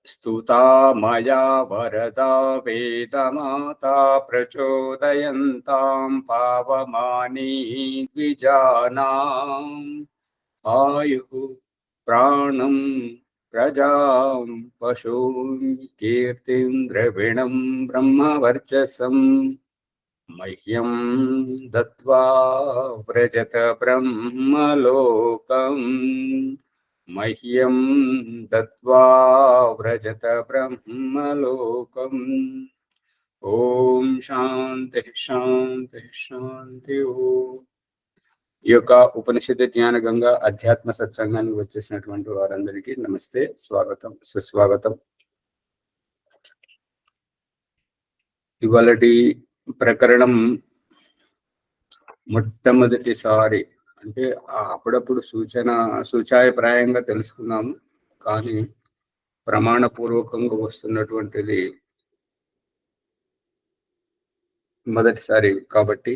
स्तुता मया वरदा वेदमाता प्रचोदयन्तां पावमानी द्विजानाम् आयुः प्राणं प्रजां पशून् कीर्तिं द्रविणं ब्रह्मवर्चसम् मह्यं दत्त्वा व्रजत ब्रह्मलोकम् मह्यं दत्त्वा व्रजत ब्रह्मलोकम् ఓం శాంతి శాంతి శాంతి. ఓం. ఈ యొక్క ఉపనిషత్తు జ్ఞాన గంగా అధ్యాత్మ సత్సంగానికి వచ్చేసినటువంటి వారందరికీ నమస్తే, స్వాగతం, సుస్వాగతం. ఇవాళటి ప్రకరణం మొట్టమొదటిసారి అంటే అప్పుడప్పుడు సూచాయప్రాయంగా తెలుసుకున్నాము, కానీ ప్రమాణపూర్వకంగా వస్తున్నటువంటిది మొదటిసారి కాబట్టి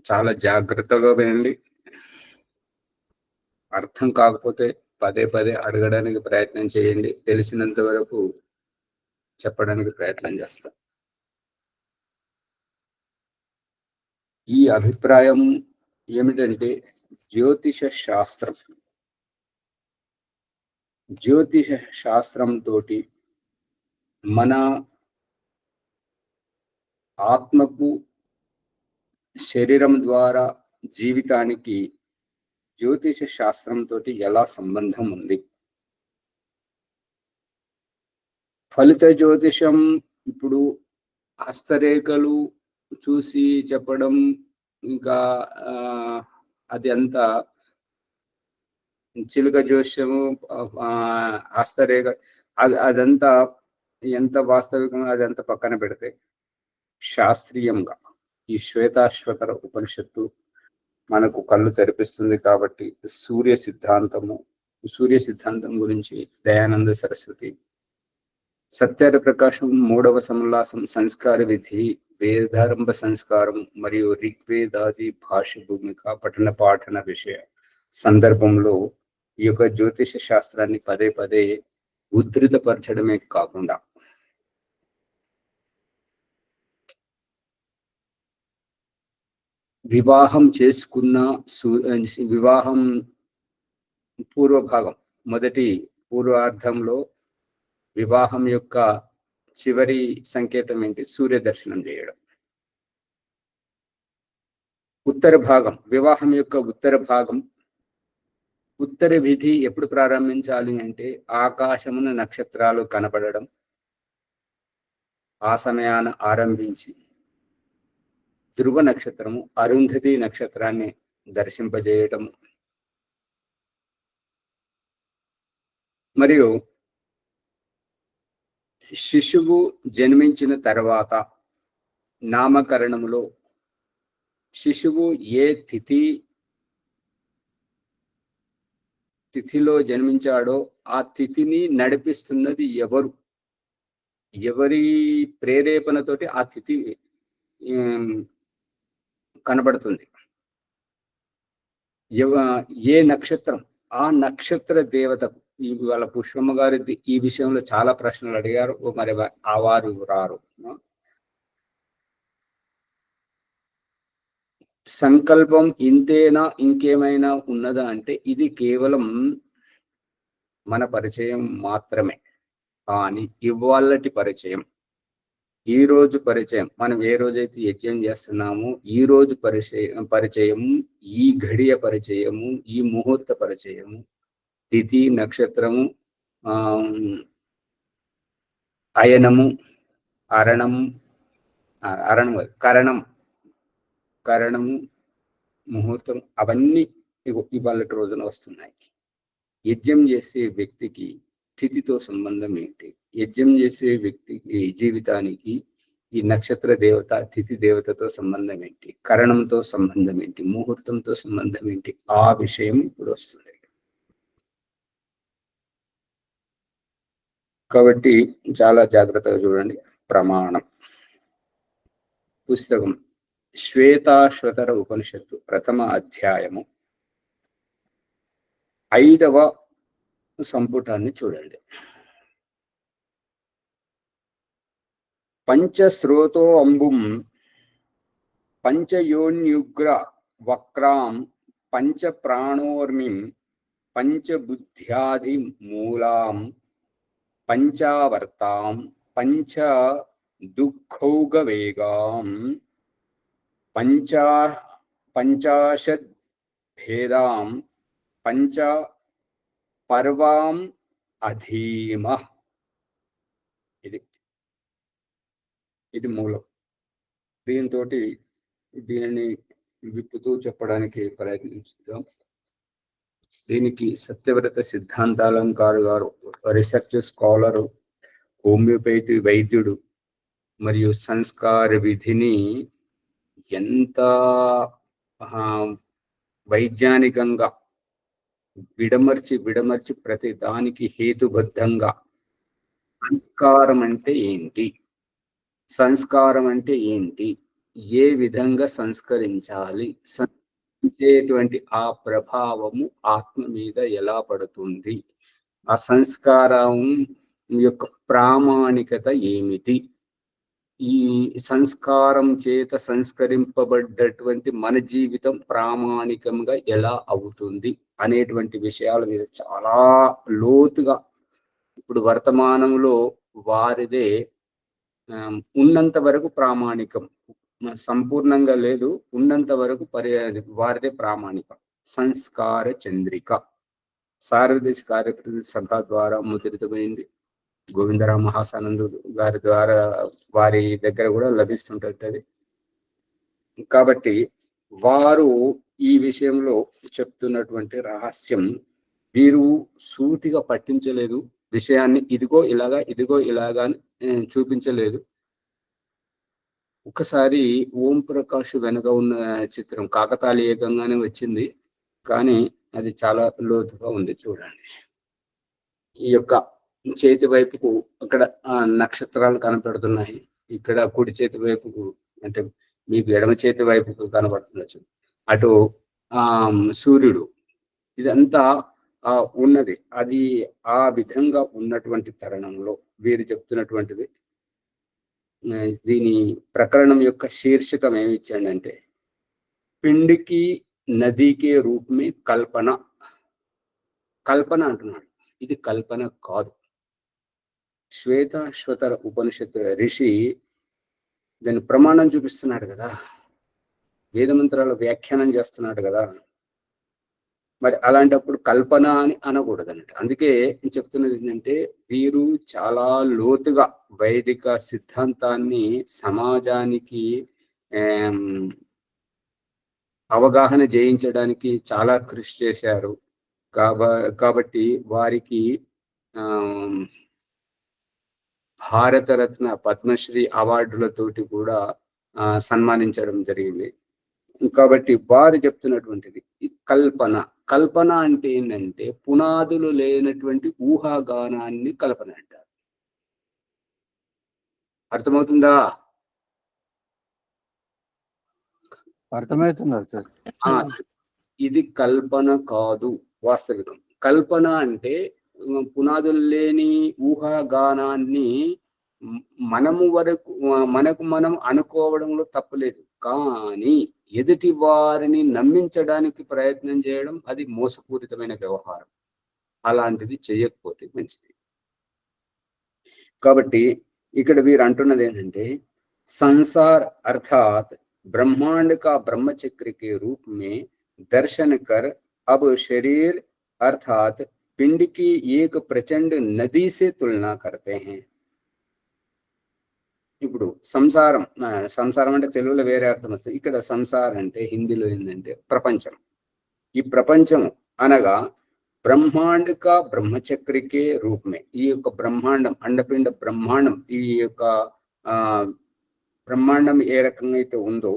చాలా జాగ్రత్తగా వినండి. అర్థం కాకపోతే పదే పదే అడగడానికి ప్రయత్నం చేయండి. తెలిసినంత వరకు చెప్పడానికి ప్రయత్నం చేస్తాం. ఈ అభిప్రాయం ఏమిటంటే జ్యోతిష శాస్త్రంతో మన ఆత్మకు శరీరం ద్వారా జీవితానికి జ్యోతిష శాస్త్రంతో ఎలా సంబంధం ఉంది? ఫలిత జ్యోతిషం ఇప్పుడు హస్తరేఖలు చూసి చెప్పడం, ఇంకా అది అంతా చిలుక జ్యోతిషము, హస్తరేఖ, అదంతా ఎంత వాస్తవికంగా అదంతా పక్కన పెడితే శాస్త్రీయంగా ఈ శ్వేతాశ్వతర ఉపనిషత్తు మనకు కళ్ళు తెరిపిస్తుంది. కాబట్టి సూర్య సిద్ధాంతం గురించి దయానంద సరస్వతి, సత్యార ప్రకాశం, మూడవ సమల్లాసం, సంస్కార విధి, వేదారంభ సంస్కారం మరియు ఋగ్వేదాది భాష్య భూమిక పఠన పాఠన విషయ సందర్భంలో ఈ యొక్క జ్యోతిష శాస్త్రాన్ని పదే పదే ఉద్ధృతపరచడమే కాకుండా వివాహం చేసుకున్న వివాహం పూర్వభాగం, మొదటి పూర్వార్ధంలో వివాహం యొక్క చివరి సంకేతం ఏంటి? సూర్య దర్శనం చేయడం. ఉత్తర భాగం, వివాహం యొక్క ఉత్తర భాగం, ఉత్తర విధి ఎప్పుడు ప్రారంభించాలి అంటే ఆకాశమున నక్షత్రాలు కనపడడం, ఆ సమయాన ఆరంభించి ధ్రువ నక్షత్రము, అరుంధతి నక్షత్రాన్ని దర్శింపజేయటం, మరియు శిశువు జన్మించిన తర్వాత నామకరణములో శిశువు ఏ తిథిలో జన్మించాడో ఆ తిథిని నడిపిస్తున్నది ఎవరి ప్రేరేపణతోటి ఆ తిథి కనబడుతుంది. ఏ నక్షత్రం, ఆ నక్షత్ర దేవతకు. ఇవాళ పుష్పమ్మ గారి ఈ విషయంలో చాలా ప్రశ్నలు అడిగారు, మరి ఆ వారు రారు. సంకల్పం ఇంతేనా, ఇంకేమైనా ఉన్నదా అంటే ఇది కేవలం మన పరిచయం మాత్రమే. కానీ ఇవాళటి పరిచయం, ఈ రోజు పరిచయం, మనం ఏ రోజైతే యజ్ఞం చేస్తున్నామో ఈ రోజు పరిచయము, ఈ ఘడియ పరిచయము, ఈ ముహూర్త పరిచయము, తిథి, నక్షత్రము, అయనము, కరణము, ముహూర్తం, అవన్నీ ఇవాళ రోజున వస్తున్నాయి. యజ్ఞం చేసే వ్యక్తికి తిథితో సంబంధం ఏంటి? యజ్ఞం చేసే వ్యక్తికి జీవితానికి ఈ నక్షత్ర దేవత, తిథి దేవతతో సంబంధం ఏంటి? కరణంతో సంబంధం ఏంటి? ముహూర్తంతో సంబంధం ఏంటి? ఆ విషయం ఇప్పుడు వస్తుంది. కాబట్టి చాలా జాగ్రత్తగా చూడండి. ప్రమాణం పుస్తకం శ్వేతాశ్వతర ఉపనిషత్తు ప్రథమ అధ్యాయము 5వ సంపుటాన్ని చూడండి. పంచశ్రోతో అంబుం పంచయోన్యుగ్ర వక్రాం పంచ ప్రాణోర్మిం పంచబుద్ధ్యాది మూలాం పంచావర్తాం పంచ దుఃఖౌగవేగాం పంచాశద్భేదాం పంచ పర్వాం అధీమ. ఇది మూలం. దీంతో దీనిని విప్పుతూ చెప్పడానికి ప్రయత్నిస్తాం. దీనికి సత్యవ్రత సిద్ధాంతాలంకారు గారు రీసెర్చ్ స్కాలరు, హోమియోపతి వైద్యుడు మరియు సంస్కార విధిని ఎంత వైజ్ఞానికంగా విడమర్చి ప్రతి దానికి హేతుబద్ధంగా సంస్కారం అంటే ఏంటి, ఏ విధంగా సంస్కరించాలి, సంస్కరించేటువంటి ఆ ప్రభావము ఆత్మ మీద ఎలా పడుతుంది, ఆ సంస్కారం యొక్క ప్రామాణికత ఏమిటి, ఈ సంస్కారం చేత సంస్కరింపబడ్డటువంటి మన జీవితం ప్రామాణికంగా ఎలా అవుతుంది అనేటువంటి విషయాల మీద చాలా లోతుగా ఇప్పుడు వర్తమానంలో వారిదే ఉన్నంత వరకు ప్రామాణికం, సంపూర్ణంగా లేదు, ఉన్నంత వరకు వారిదే ప్రామాణికం. సంస్కార చంద్రిక సార్వదేశ కార్యప్రతి సభ ద్వారా ముద్రితమైంది. గోవిందరావు మహాసానందు గారి ద్వారా వారి దగ్గర కూడా లభిస్తుంటది. కాబట్టి వారు ఈ విషయంలో చెప్తున్నటువంటి రహస్యం వీరు సూటిగా పట్టించలేదు విషయాన్ని, ఇదిగో ఇలాగా చూపించలేదు. ఒకసారి ఓం ప్రకాష్ వెనుక ఉన్న చిత్రం కాకతాళీయంగానే వచ్చింది, కానీ అది చాలా లోతుగా ఉంది. చూడండి, ఈ యొక్క చేతి వైపుకు అక్కడ నక్షత్రాలు కనపడుతున్నాయి, ఇక్కడ కుడి చేతి వైపుకు అంటే మీకు ఎడమ చేతి వైపుకు కనబడుతుండొచ్చు, అటు సూర్యుడు, ఇదంతా ఉన్నది. అది ఆ విధంగా ఉన్నటువంటి తరుణంలో వీరు చెప్తున్నటువంటిది. దీని ప్రకరణం యొక్క శీర్షికం ఏమి ఇచ్చాడంటే పిండికి నదికే రూపమే కల్పన అంటున్నాడు. ఇది కల్పన కాదు. శ్వేతాశ్వతర ఉపనిషత్తు ఋషి దాని ప్రమాణం చూపిస్తున్నాడు కదా, వేదమంత్రాల వ్యాఖ్యానం చేస్తున్నాడు కదా, మరి అలాంటప్పుడు కల్పన అని అనకూడదు అన్నట్టు. అందుకే చెప్తున్నది ఏంటంటే వీరు చాలా లోతుగా వైదిక సిద్ధాంతాన్ని సమాజానికి అవగాహన చేయించడానికి చాలా కృషి చేశారు. కాబట్టి వారికి భారతరత్న పద్మశ్రీ అవార్డులతోటి కూడా సన్మానించడం జరిగింది. కాబట్టి వారు చెప్తున్నటువంటిది కల్పన అంటే ఏంటంటే పునాదులు లేనటువంటి ఊహాగానాన్ని కల్పన అంటారు. అర్థమవుతుందా? అర్థమవుతుంది. ఇది కల్పన కాదు, వాస్తవికం. కల్పన అంటే పునాదులు లేని ఊహాగానాన్ని మనకు మనం అనుకోవడంలో తప్పులేదు, కానీ ఎదుటి వారిని నమ్మించడానికి ప్రయత్నం చేయడం అది మోసపూరితమైన వ్యవహారం. అలాంటిది చేయకపోతే మంచిది. కాబట్టి ఇక్కడ వీరు అంటున్నది ఏంటంటే సంసార్ అర్థాత్ ब्रह्मांड का ब्रह्मचक्र के रूप में दर्शन कर अब शरीर अर्थात पिंड की एक प्रचंड नदी से तुलना करते हैं. ఇప్పుడు సంసారం అంటే తెలుగులో వేరే అర్థం వస్తుంది. ఇక్కడ సంసారం అంటే హిందీలో ఏంటంటే ప్రపంచం. ఈ ప్రపంచం అనగా బ్రహ్మాండక బ్రహ్మచక్రికే రూపమే, ఈ యొక్క బ్రహ్మాండం అండపిండ బ్రహ్మాండం, ఈ యొక్క బ్రహ్మాండం ఏ రకంగా అయితే ఉందో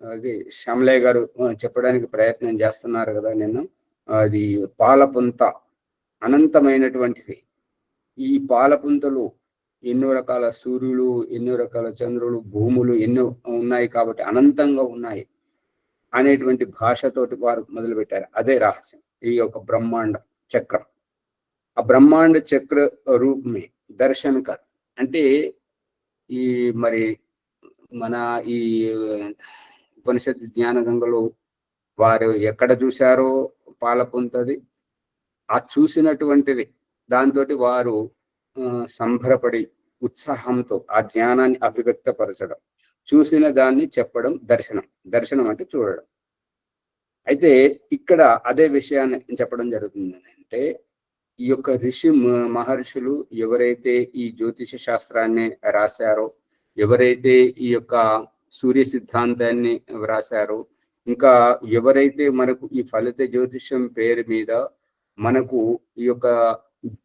అది శ్యామలయ్య గారు చెప్పడానికి ప్రయత్నం చేస్తున్నారు కదా నిన్న, అది పాలపుంత అనంతమైనటువంటిది. ఈ పాలపుంతలు ఎన్నో రకాల సూర్యులు, ఎన్నో రకాల చంద్రులు, భూములు ఎన్నో ఉన్నాయి కాబట్టి అనంతంగా ఉన్నాయి అనేటువంటి భాషతోటి వారు మొదలుపెట్టారు. అదే రహస్యం ఈ యొక్క బ్రహ్మాండ చక్రం. ఆ బ్రహ్మాండ చక్ర రూపమే దర్శన్ కర్. అంటే ఈ మరి మన ఈ ఉపనిషత్ జ్ఞాన గంగలో వారు ఎక్కడ చూశారో పాలపుంతది, ఆ చూసినటువంటిది దాంతో వారు సంబరపడి ఉత్సాహంతో ఆ జ్ఞానాన్ని అభివ్యక్తపరచడం, చూసిన దాన్ని చెప్పడం దర్శనం. దర్శనం అంటే చూడడం. అయితే ఇక్కడ అదే విషయాన్ని చెప్పడం జరుగుతుంది. అంటే ఈ యొక్క మహర్షులు ఎవరైతే ఈ జ్యోతిష శాస్త్రాన్ని రాశారో, ఎవరైతే ఈ యొక్క సూర్య సిద్ధాంతాన్ని వ్రాశారో, ఇంకా ఎవరైతే మనకు ఈ ఫలిత జ్యోతిషం పేరు మీద మనకు ఈ యొక్క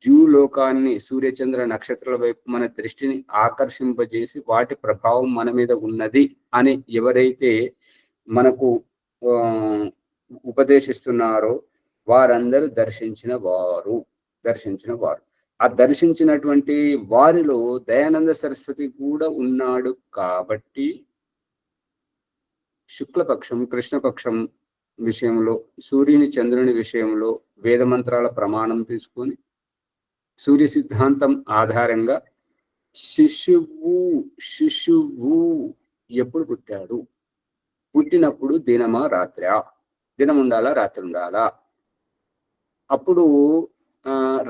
ద్యూలోకాన్ని, సూర్యచంద్ర నక్షత్రాల వైపు మన దృష్టిని ఆకర్షింపజేసి వాటి ప్రభావం మన మీద ఉన్నది అని ఎవరైతే మనకు ఉపదేశిస్తున్నారో వారందరూ దర్శించిన వారు. ఆ దర్శించినటువంటి వారిలో దయానంద సరస్వతి కూడా ఉన్నాడు. కాబట్టి శుక్లపక్షం, కృష్ణపక్షం విషయంలో, సూర్యుని చంద్రుని విషయంలో వేద మంత్రాల ప్రమాణం తీసుకొని సూర్య సిద్ధాంతం ఆధారంగా శిశువు ఎప్పుడు పుట్టాడు, పుట్టినప్పుడు దినమా రాత్రా, దినం ఉండాలా రాత్రి ఉండాలా, అప్పుడు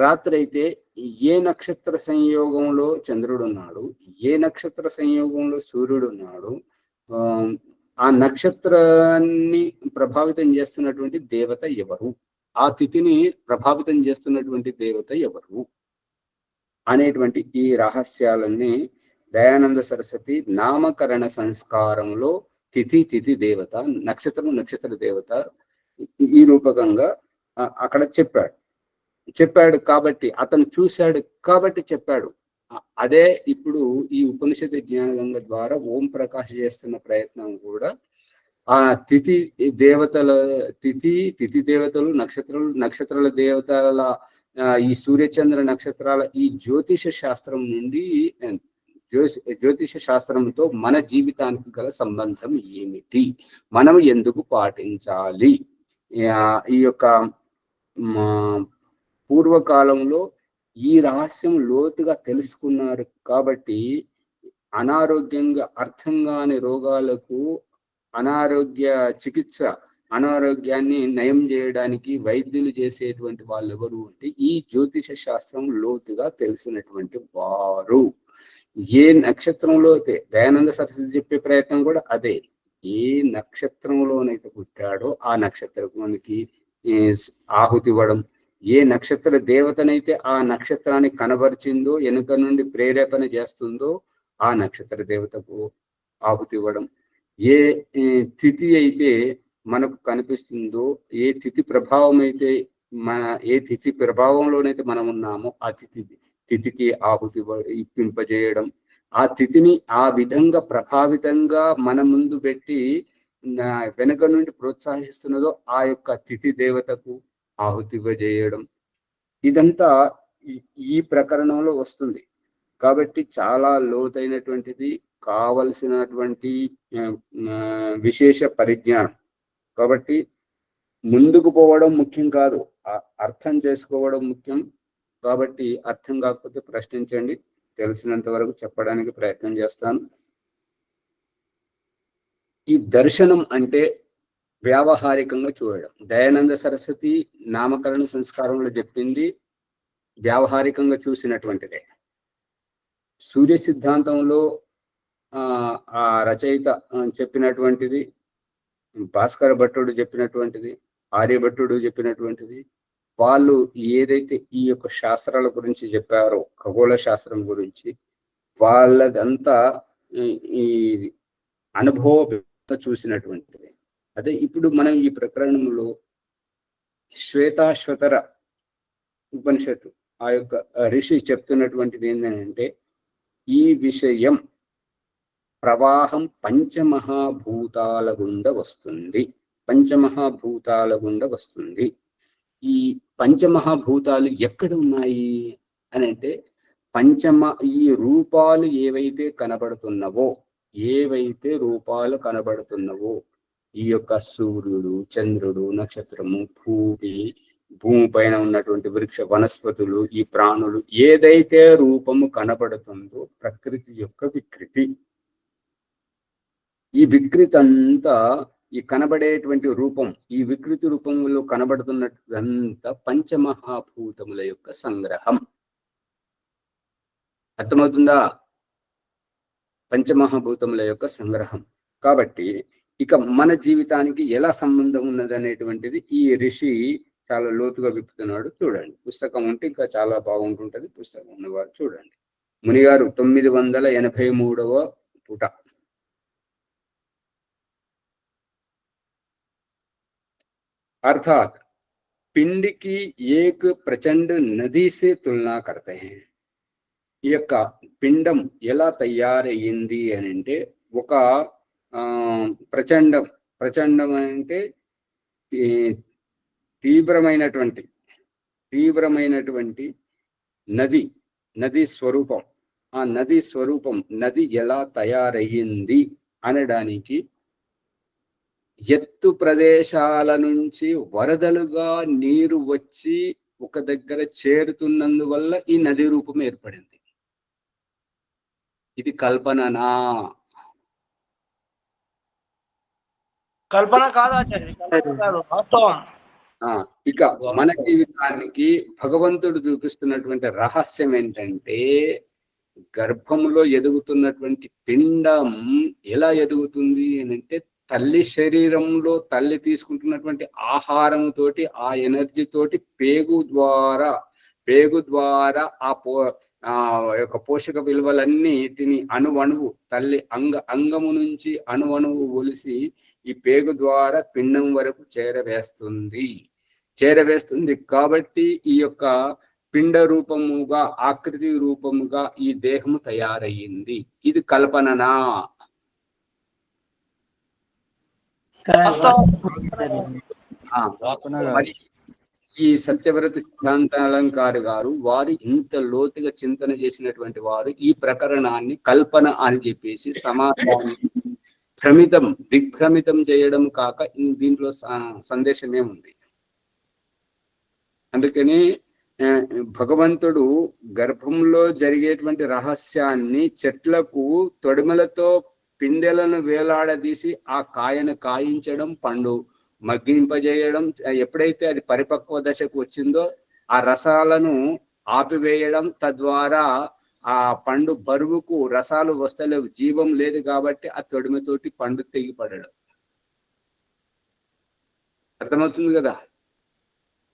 రాత్రి అయితే ఏ నక్షత్ర సంయోగంలో చంద్రుడు ఉన్నాడు, ఏ నక్షత్ర సంయోగంలో సూర్యుడు ఉన్నాడు, ఆ నక్షత్రాన్ని ప్రభావితం చేస్తున్నటువంటి దేవత ఎవరు, ఆ తిథిని ప్రభావితం చేస్తున్నటువంటి దేవత ఎవరు అనేటువంటి ఈ రహస్యాలన్నీ దయానంద సరస్వతి నామకరణ సంస్కారంలో తిథి దేవత, నక్షత్ర దేవత ఈ రూపకంగా అక్కడ చెప్పాడు కాబట్టి, అతను చూశాడు కాబట్టి చెప్పాడు. అదే ఇప్పుడు ఈ ఉపనిషత్ జ్ఞానగంగ ద్వారా ఓం ప్రకాశ్ చేస్తున్న ప్రయత్నం కూడా ఆ తిథి దేవతలు, నక్షత్రాల దేవతల ఈ సూర్యచంద్ర నక్షత్రాల ఈ జ్యోతిష శాస్త్రం నుండి, జ్యోతిష శాస్త్రంతో మన జీవితానికి గల సంబంధం ఏమిటి, మనం ఎందుకు పాటించాలి. ఈ యొక్క పూర్వకాలంలో ఈ రహస్యం లోతుగా తెలుసుకున్నారు కాబట్టి అనారోగ్యంగా అర్థం కాని రోగాలకు అనారోగ్యాన్ని నయం చేయడానికి వైద్యులు చేసేటువంటి వాళ్ళు ఎవరు అంటే ఈ జ్యోతిష శాస్త్రం లోతుగా తెలిసినటువంటి వారు. ఏ నక్షత్రంలో అయితే దయానంద సరస్వతి చెప్పే ప్రయత్నం కూడా అదే, ఏ నక్షత్రంలోనైతే పుట్టాడో ఆ నక్షత్రానికి ఆహుతి ఇవ్వడం, ఏ నక్షత్ర దేవతనైతే ఆ నక్షత్రాన్ని కనబరిచిందో, వెనుక నుండి ప్రేరేపణ చేస్తుందో ఆ నక్షత్ర దేవతకు ఆహుతి ఇవ్వడం, ఏ తిథి అయితే మనకు కనిపిస్తుందో, ఏ తిథి ప్రభావం అయితే ఏ తిథి ప్రభావంలోనైతే మనం ఉన్నామో ఆ తిథికి ఆహుతి ఇప్పింపజేయడం, ఆ తిథిని ఆ విధంగా ప్రభావితంగా మన ముందు పెట్టి వెనుక నుండి ప్రోత్సహిస్తున్నదో ఆ యొక్క తిథి దేవతకు ఆహుతి ఇవ్వజేయడం, ఇదంతా ఈ ప్రకరణంలో వస్తుంది. కాబట్టి చాలా లోతైనటువంటిది, కావలసినటువంటి విశేష పరిజ్ఞానం. కాబట్టి ముందుకు పోవడం ముఖ్యం కాదు, అర్థం చేసుకోవడం ముఖ్యం. కాబట్టి అర్థం కాకపోతే ప్రశ్నించండి, తెలిసినంత వరకు చెప్పడానికి ప్రయత్నం చేస్తాను. ఈ దర్శనం అంటే వ్యావహారికంగా చూడడం. దయానంద సరస్వతి నామకరణ సంస్కారంలో చెప్పింది వ్యావహారికంగా చూసినటువంటిదే. సూర్య సిద్ధాంతంలో ఆ రచయిత చెప్పినటువంటిది, భాస్కర భట్టుడు చెప్పినటువంటిది, ఆర్యభట్టుడు చెప్పినటువంటిది, వాళ్ళు ఏదైతే ఈ యొక్క శాస్త్రాల గురించి చెప్పారో, ఖగోళ శాస్త్రం గురించి, వాళ్ళదంతా ఈ అనుభవ చూసినటువంటిది. అదే ఇప్పుడు మనం ఈ ప్రకరణంలో శ్వేతాశ్వతర ఉపనిషత్తు ఆ యొక్క ఋషి చెప్తున్నటువంటిది ఏంటంటే, ఈ విషయం ప్రవాహం పంచమహాభూతాల గుండా వస్తుంది. ఈ పంచమహాభూతాలు ఎక్కడ ఉన్నాయి అని అంటే, ఈ రూపాలు ఏవైతే కనబడుతున్నవో, ఈ యొక్క సూర్యుడు, చంద్రుడు, నక్షత్రము, భూమి, భూమి పైన ఉన్నటువంటి వృక్ష వనస్పతులు, ఈ ప్రాణులు, ఏదైతే రూపము కనబడుతుందో ప్రకృతి యొక్క వికృతి. ఈ వికృతి అంతా, ఈ కనబడేటువంటి రూపం, ఈ వికృతి రూపంలో కనబడుతున్నదంతా పంచమహాభూతముల యొక్క సంగ్రహం. అర్థమవుతుందా? పంచమహాభూతముల యొక్క సంగ్రహం. కాబట్టి ఇక మన జీవితానికి ఎలా సంబంధం ఉన్నది అనేటువంటిది ఈ ఋషి చాలా లోతుగా విప్పుతున్నాడు. చూడండి, పుస్తకం ఉంటే ఇంకా చాలా బాగుంటుంటది. పుస్తకం ఉన్నవారు చూడండి. మునిగారు 983వ పుట. अर्थात पिंड की एक प्रचंड नदी से तुलना करते हैं. ఈ యొక్క పిండం ఎలా తయారయ్యింది అని అంటే, ఒక ప్రచండం అంటే తీవ్రమైనటువంటి నది స్వరూపం. ఆ నది స్వరూపం, నది ఎలా తయారయ్యింది అనడానికి, ఎత్తు ప్రదేశాల నుంచి వరదలుగా నీరు వచ్చి ఒక దగ్గర చేరుతున్నందువల్ల ఈ నది రూపం ఏర్పడింది. ఇది కల్పననా? కల్పన కాదా? ఇక మన జీవితానికి భగవంతుడు చూపిస్తున్నటువంటి రహస్యం ఏంటంటే, గర్భంలో ఎదుగుతున్నటువంటి పిండం ఎలా ఎదుగుతుంది అని అంటే, తల్లి శరీరంలో తల్లి తీసుకుంటున్నటువంటి ఆహారంతోటి, ఆ ఎనర్జీ తోటి పేగు ద్వారా ఆ యొక్క పోషక విలువలన్నిటిని అణువణువు తల్లి అంగము నుంచి అణువణువు ఒలిసి ఈ పేగు ద్వారా పిండం వరకు చేరవేస్తుంది. కాబట్టి ఈ యొక్క పిండ రూపముగా, ఆకృతి రూపముగా ఈ దేహము తయారయ్యింది. ఇది కల్పననా? మరి ఈ సత్యవ్రత సిద్ధాంతాలంకారి గారు, వారు ఇంత లోతుగా చింతన చేసినటువంటి వారు ఈ ప్రకరణాన్ని కల్పన అని చెప్పేసి సమాజాన్ని దిగ్భ్రమితం చేయడం కాక దీంట్లో సందేశమే ఉంది. అందుకని భగవంతుడు గర్భంలో జరిగేటువంటి రహస్యాన్ని చెట్లకు తొడిమలతో పిందెలను వేలాడదీసి ఆ కాయను కాయించడం, పండు మగ్గింపజేయడం, ఎప్పుడైతే అది పరిపక్వ దశకు వచ్చిందో ఆ రసాలను ఆపివేయడం, తద్వారా ఆ పండు బరువుకు రసాలు వస్తలేవు, జీవం లేదు కాబట్టి ఆ తొడిమతోటి పండు తెగిపడడం. అర్థమవుతుంది కదా,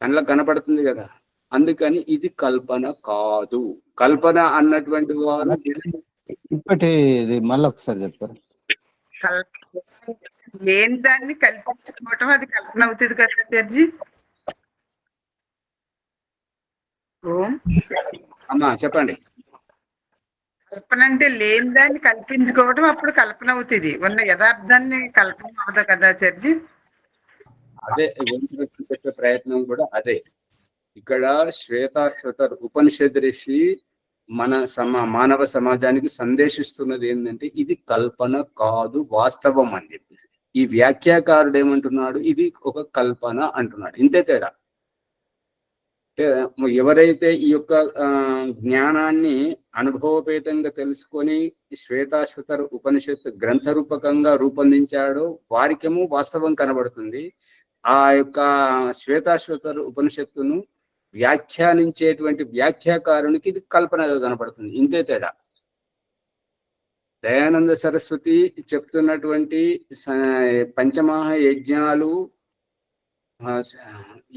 కళ్ళకు కనపడుతుంది కదా. అందుకని ఇది కల్పన కాదు. కల్పన అన్నటువంటి వారు ఇప్పటి మళ్ళీ ఒకసారి చెప్తారు. లేని దాన్ని కల్పించుకోవటం అది కల్పన అవుతుంది కదా చర్జీ. అమ్మా చెప్పండి. కల్పన అంటే లేని దాన్ని కల్పించుకోవటం అప్పుడు కల్పన అవుతుంది, ఉన్న యథార్థాన్ని కల్పన అవుతుంది కదా చర్జీ. అదే చెప్పే ప్రయత్నం కూడా అదే. ఇక్కడ శ్వేతాశ్వతర్ ఉపనిషద్ ఋషి మానవ సమాజానికి సందేశిస్తున్నది ఏంటంటే, ఇది కల్పన కాదు, వాస్తవం అని చెప్పేసి. ఈ వ్యాఖ్యాకారుడు ఏమంటున్నాడు, ఇది ఒక కల్పన అంటున్నాడు. ఇంతే తేడా. ఎవరైతే ఈ యొక్క జ్ఞానాన్ని అనుభవపేతంగా తెలుసుకొని శ్వేతాశ్వతర్ ఉపనిషత్తు గ్రంథరూపకంగా రూపొందించాడో వారికేమో వాస్తవం కనబడుతుంది. ఆ యొక్క శ్వేతాశ్వతర్ ఉపనిషత్తును వ్యాఖ్యానించేటువంటి వ్యాఖ్యాకారునికి ఇది కల్పనగా కనపడుతుంది. ఇంతే తేడా. దయానంద సరస్వతి చెప్తున్నటువంటి పంచమహాయజ్ఞాలు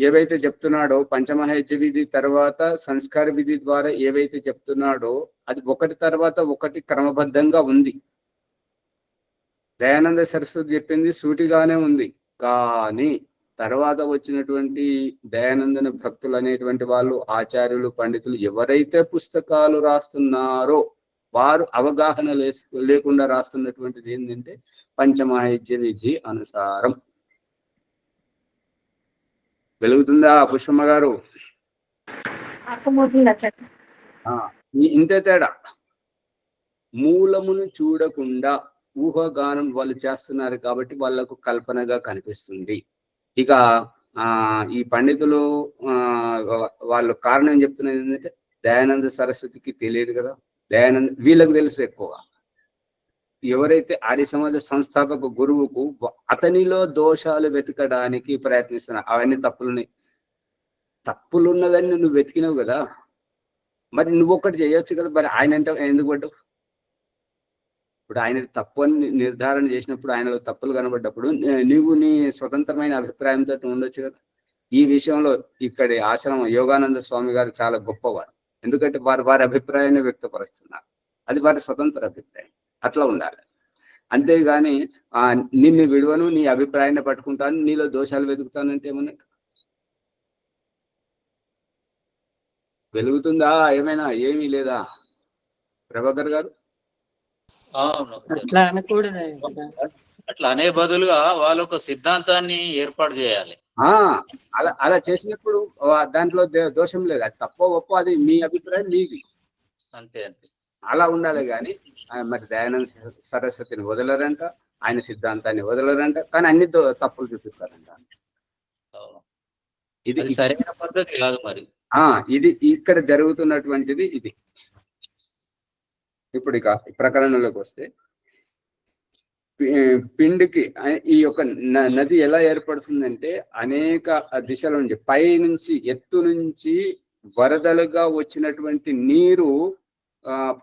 ఏవైతే చెప్తున్నాడో, పంచమహాయజ్ఞ విధి తర్వాత సంస్కార విధి ద్వారా ఏవైతే చెప్తున్నాడో అది ఒకటి తర్వాత ఒకటి క్రమబద్ధంగా ఉంది. దయానంద సరస్వతి చెప్పింది సూటిగానే ఉంది. కానీ తర్వాత వచ్చినటువంటి దయానందన భక్తులు అనేటువంటి వాళ్ళు, ఆచార్యులు, పండితులు ఎవరైతే పుస్తకాలు రాస్తున్నారో వారు అవగాహన లేకుండా రాస్తున్నటువంటిది ఏంటంటే పంచమహాయజ్ఞ విధి అనుసారం. వెలుగుతుందా పుష్పమ్మ గారు? ఇంతే తేడా. మూలమును చూడకుండా ఊహాగానం వాళ్ళు చేస్తున్నారు కాబట్టి వాళ్ళకు కల్పనగా కనిపిస్తుంది. ఇక ఈ పండితులు వాళ్ళు కారణం చెప్తున్నది ఏంటంటే దయానంద సరస్వతికి తెలియదు కదా, దయానంద వీళ్ళకు తెలుసు ఎక్కువ. ఎవరైతే ఆర్య సమాజ సంస్థాపక గురువుకు అతనిలో దోషాలు వెతకడానికి ప్రయత్నిస్తున్నా, అవన్నీ తప్పులున్నదని నువ్వు వెతికినావు కదా, మరి నువ్వు ఒక్కటి చేయొచ్చు కదా. మరి ఆయన అంటే ఎందుకు పడ్డావు? ఇప్పుడు ఆయన తప్పు అని నిర్ధారణ చేసినప్పుడు, ఆయనలో తప్పులు కనబడ్డప్పుడు నీవు నీ స్వతంత్రమైన అభిప్రాయంతో ఉండొచ్చు కదా. ఈ విషయంలో ఇక్కడి ఆశ్రమం యోగానంద స్వామి గారు చాలా గొప్పవారు, ఎందుకంటే వారి అభిప్రాయాన్ని వ్యక్తపరుస్తున్నారు, అది వారి స్వతంత్ర అభిప్రాయం, అట్లా ఉండాలి. అంతేగాని నిన్ను విడువను, నీ అభిప్రాయాన్ని పట్టుకుంటాను, నీలో దోషాలు వెతుకుతానంటే ఏమన్నట్టు? వెలుగుతుందా ఏమైనా? ఏమీ లేదా ప్రభాకర్ గారు? అట్లా అనకూడదు కదా. అట్లా అనే బదులుగా వాళ్ళు ఒక సిద్ధాంతాన్ని ఏర్పాటు చేయాలి. అలా చేసినప్పుడు దాంట్లో దోషం లేదు, అది తప్పో గొప్ప, అది మీ అభిప్రాయం మీది, అంతే అంతే. అలా ఉండాలి. కానీ మరి దయానంద సరస్వతిని వదలరంట, ఆయన సిద్ధాంతాన్ని వదలరంట, కానీ అన్ని తప్పులు చూపిస్తారంట. ఇది సరైన పద్ధతి కాదు. మరి ఇది ఇక్కడ జరుగుతున్నటువంటిది ఇది. ఇప్పుడు ఇక ప్రకరణలోకి వస్తే, పిండికి ఈ యొక్క నది ఎలా ఏర్పడుతుందంటే అనేక దిశల నుంచి, పై నుంచి ఎత్తు నుంచి వరదలుగా వచ్చినటువంటి నీరు